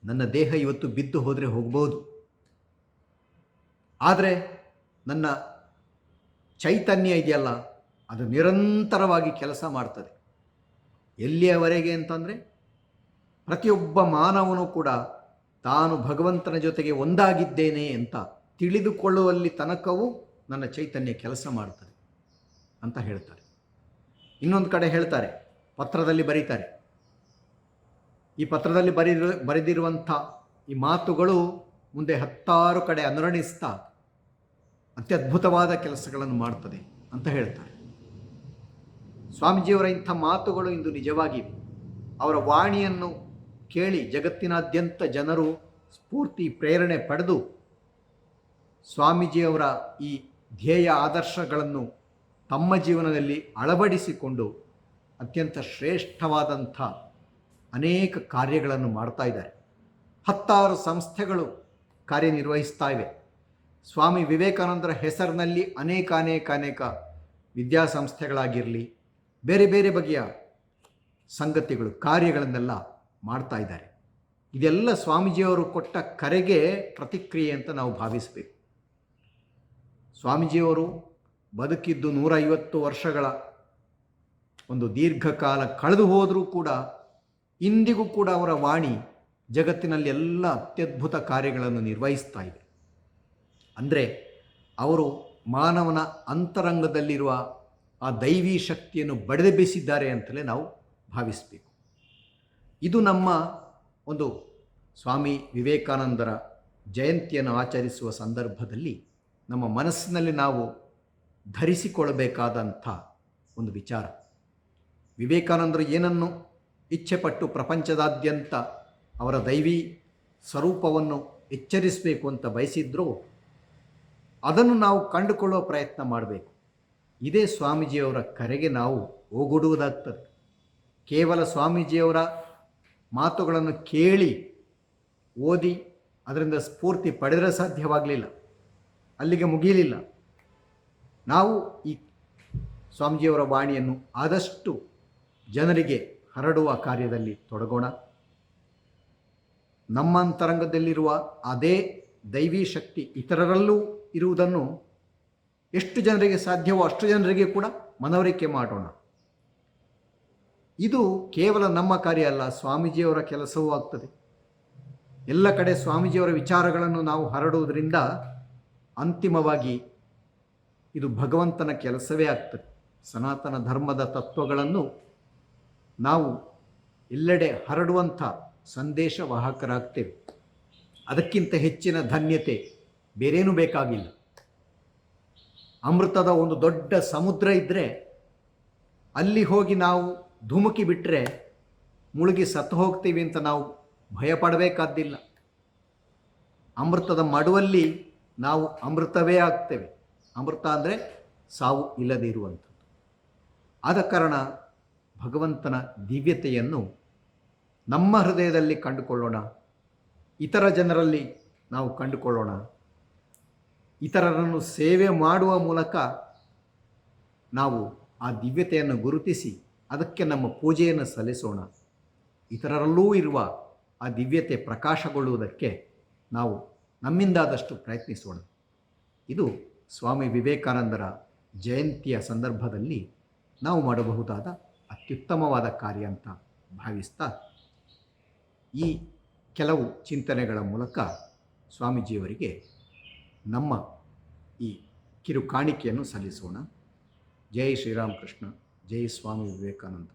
ನನ್ನ ದೇಹ ಇವತ್ತು ಬಿದ್ದು ಹೋದರೆ ಹೋಗ್ಬೋದು, ಆದರೆ ನನ್ನ ಚೈತನ್ಯ ಇದೆಯಲ್ಲ ಅದು ನಿರಂತರವಾಗಿ ಕೆಲಸ ಮಾಡ್ತದೆ. ಎಲ್ಲಿಯವರೆಗೆ ಅಂತಂದರೆ, ಪ್ರತಿಯೊಬ್ಬ ಮಾನವನು ಕೂಡ ತಾನು ಭಗವಂತನ ಜೊತೆಗೆ ಒಂದಾಗಿದ್ದೇನೆ ಅಂತ ತಿಳಿದುಕೊಳ್ಳುವಲ್ಲಿ ತನಕವೂ ನನ್ನ ಚೈತನ್ಯ ಕೆಲಸ ಮಾಡ್ತದೆ ಅಂತ ಹೇಳ್ತಾರೆ. ಇನ್ನೊಂದು ಕಡೆ ಹೇಳ್ತಾರೆ, ಪತ್ರದಲ್ಲಿ ಬರೀತಾರೆ, ಈ ಪತ್ರದಲ್ಲಿ ಬರೆದಿರುವಂಥ ಈ ಮಾತುಗಳು ಮುಂದೆ 10 ಕಡೆ ಅನುರಣಿಸ್ತಾ ಅತ್ಯದ್ಭುತವಾದ ಕೆಲಸಗಳನ್ನು ಮಾಡ್ತದೆ ಅಂತ ಹೇಳ್ತಾರೆ. ಸ್ವಾಮೀಜಿಯವರ ಇಂಥ ಮಾತುಗಳು ಇಂದು ನಿಜವಾಗಿವೆ. ಅವರ ವಾಣಿಯನ್ನು ಕೇಳಿ ಜಗತ್ತಿನಾದ್ಯಂತ ಜನರು ಸ್ಫೂರ್ತಿ, ಪ್ರೇರಣೆ ಪಡೆದು ಸ್ವಾಮೀಜಿಯವರ ಈ ಧ್ಯೇಯ ಆದರ್ಶಗಳನ್ನು ತಮ್ಮ ಜೀವನದಲ್ಲಿ ಅಳವಡಿಸಿಕೊಂಡು ಅತ್ಯಂತ ಶ್ರೇಷ್ಠವಾದಂಥ ಅನೇಕ ಕಾರ್ಯಗಳನ್ನು ಮಾಡ್ತಾ ಇದ್ದಾರೆ. 10 ಸಂಸ್ಥೆಗಳು ಕಾರ್ಯನಿರ್ವಹಿಸ್ತಾ ಇವೆ. ಸ್ವಾಮಿ ವಿವೇಕಾನಂದರ ಹೆಸರಿನಲ್ಲಿ ಅನೇಕ ವಿದ್ಯಾಸಂಸ್ಥೆಗಳಾಗಿರಲಿ, ಬೇರೆ ಬೇರೆ ಬಗೆಯ ಸಂಗತಿಗಳು, ಕಾರ್ಯಗಳನ್ನೆಲ್ಲ ಮಾಡ್ತಾ ಇದ್ದಾರೆ. ಇದೆಲ್ಲ ಸ್ವಾಮೀಜಿಯವರು ಕೊಟ್ಟ ಕರೆಗೆ ಪ್ರತಿಕ್ರಿಯೆ ಅಂತ ನಾವು ಭಾವಿಸಬೇಕು. ಸ್ವಾಮೀಜಿಯವರು ಬದುಕಿದ್ದು 150 ವರ್ಷಗಳ ಒಂದು ದೀರ್ಘಕಾಲ ಕಳೆದು ಹೋದರೂ ಕೂಡ ಇಂದಿಗೂ ಕೂಡ ಅವರ ವಾಣಿ ಜಗತ್ತಿನಲ್ಲಿ ಎಲ್ಲ ಅತ್ಯದ್ಭುತ ಕಾರ್ಯಗಳನ್ನು ನಿರ್ವಹಿಸ್ತಾ ಇದೆ. ಅಂದರೆ ಅವರು ಮಾನವನ ಅಂತರಂಗದಲ್ಲಿರುವ ಆ ದೈವೀ ಶಕ್ತಿಯನ್ನು ಬಡಿದೆಬ್ಬಿಸಿದ್ದಾರೆ ಅಂತಲೇ ನಾವು ಭಾವಿಸಬೇಕು. ಇದು ನಮ್ಮ ಒಂದು ಸ್ವಾಮಿ ವಿವೇಕಾನಂದರ ಜಯಂತಿಯನ್ನು ಆಚರಿಸುವ ಸಂದರ್ಭದಲ್ಲಿ ನಮ್ಮ ಮನಸ್ಸಿನಲ್ಲಿ ನಾವು ಧರಿಸಿಕೊಳ್ಳಬೇಕಾದಂಥ ಒಂದು ವಿಚಾರ. ವಿವೇಕಾನಂದರು ಏನನ್ನು ಇಚ್ಛೆಪಟ್ಟು ಪ್ರಪಂಚದಾದ್ಯಂತ ಅವರ ದೈವಿ ಸ್ವರೂಪವನ್ನು ಎಚ್ಚರಿಸಬೇಕು ಅಂತ ಬಯಸಿದ್ರೋ ಅದನ್ನು ನಾವು ಕಂಡುಕೊಳ್ಳುವ ಪ್ರಯತ್ನ ಮಾಡಬೇಕು. ಇದೇ ಸ್ವಾಮೀಜಿಯವರ ಕರೆಗೆ ನಾವು ಓಗೊಡುವುದಾಗ್ತದೆ. ಕೇವಲ ಸ್ವಾಮೀಜಿಯವರ ಮಾತುಗಳನ್ನು ಕೇಳಿ ಓದಿ ಅದರಿಂದ ಸ್ಫೂರ್ತಿ ಪಡೆದರೆ ಸಾಧ್ಯವಾಗಲಿಲ್ಲ, ಅಲ್ಲಿಗೆ ಮುಗಿಯಲಿಲ್ಲ. ನಾವು ಈ ಸ್ವಾಮೀಜಿಯವರ ವಾಣಿಯನ್ನು ಆದಷ್ಟು ಜನರಿಗೆ ಹರಡುವ ಕಾರ್ಯದಲ್ಲಿ ತೊಡಗೋಣ. ನಮ್ಮ ಅಂತರಂಗದಲ್ಲಿರುವ ಅದೇ ದೈವಿ ಶಕ್ತಿ ಇತರರಲ್ಲೂ ಇರುವುದನ್ನು ಎಷ್ಟು ಜನರಿಗೆ ಸಾಧ್ಯವೋ ಅಷ್ಟು ಜನರಿಗೆ ಕೂಡ ಮನವರಿಕೆ ಮಾಡೋಣ. ಇದು ಕೇವಲ ನಮ್ಮ ಕಾರ್ಯ ಅಲ್ಲ, ಸ್ವಾಮೀಜಿಯವರ ಕೆಲಸವೂ ಆಗ್ತದೆ. ಎಲ್ಲ ಕಡೆ ಸ್ವಾಮೀಜಿಯವರ ವಿಚಾರಗಳನ್ನು ನಾವು ಹರಡುವುದರಿಂದ ಅಂತಿಮವಾಗಿ ಇದು ಭಗವಂತನ ಕೆಲಸವೇ ಆಗ್ತದೆ. ಸನಾತನ ಧರ್ಮದ ತತ್ವಗಳನ್ನು ನಾವು ಎಲ್ಲೆಡೆ ಹರಡುವಂಥ ಸಂದೇಶವಾಹಕರಾಗ್ತೇವೆ. ಅದಕ್ಕಿಂತ ಹೆಚ್ಚಿನ ಧನ್ಯತೆ ಬೇರೇನೂ ಬೇಕಾಗಿಲ್ಲ. ಅಮೃತದ ಒಂದು ದೊಡ್ಡ ಸಮುದ್ರ ಇದ್ದರೆ ಅಲ್ಲಿ ಹೋಗಿ ನಾವು ಧುಮುಕಿ ಬಿಟ್ಟರೆ ಮುಳುಗಿ ಸತ್ತು ಹೋಗ್ತೀವಿ ಅಂತ ನಾವು ಭಯಪಡಬೇಕಾದ್ದಿಲ್ಲ. ಅಮೃತದ ಮಡುವಲ್ಲಿ ನಾವು ಅಮೃತವೇ ಆಗ್ತೇವೆ. ಅಮೃತ ಅಂದರೆ ಸಾವು ಇಲ್ಲದೇ ಇರುವಂಥದ್ದು. ಆದ ಕಾರಣ ಭಗವಂತನ ದಿವ್ಯತೆಯನ್ನು ನಮ್ಮ ಹೃದಯದಲ್ಲಿ ಕಂಡುಕೊಳ್ಳೋಣ, ಇತರ ಜನರಲ್ಲಿ ನಾವು ಕಂಡುಕೊಳ್ಳೋಣ. ಇತರರನ್ನು ಸೇವೆ ಮಾಡುವ ಮೂಲಕ ನಾವು ಆ ದಿವ್ಯತೆಯನ್ನು ಗುರುತಿಸಿ ಅದಕ್ಕೆ ನಮ್ಮ ಪೂಜೆಯನ್ನು ಸಲ್ಲಿಸೋಣ. ಇತರರಲ್ಲೂ ಇರುವ ಆ ದಿವ್ಯತೆ ಪ್ರಕಾಶಗೊಳ್ಳುವುದಕ್ಕೆ ನಾವು ನಮ್ಮಿಂದಾದಷ್ಟು ಪ್ರಯತ್ನಿಸೋಣ. ಇದು ಸ್ವಾಮಿ ವಿವೇಕಾನಂದರ ಜಯಂತಿಯ ಸಂದರ್ಭದಲ್ಲಿ ನಾವು ಮಾಡಬಹುದಾದ ಅತ್ಯುತ್ತಮವಾದ ಕಾರ್ಯ ಅಂತ ಭಾವಿಸ್ತಾ ಈ ಕೆಲವು ಚಿಂತನೆಗಳ ಮೂಲಕ ಸ್ವಾಮೀಜಿಯವರಿಗೆ ನಮ್ಮ ಈ ಕಿರು ಕಾಣಿಕೆಯನ್ನು ಸಲ್ಲಿಸೋಣ. ಜೈ ಶ್ರೀರಾಮಕೃಷ್ಣ, ಜೈ ಸ್ವಾಮಿ ವಿವೇಕಾನಂದ.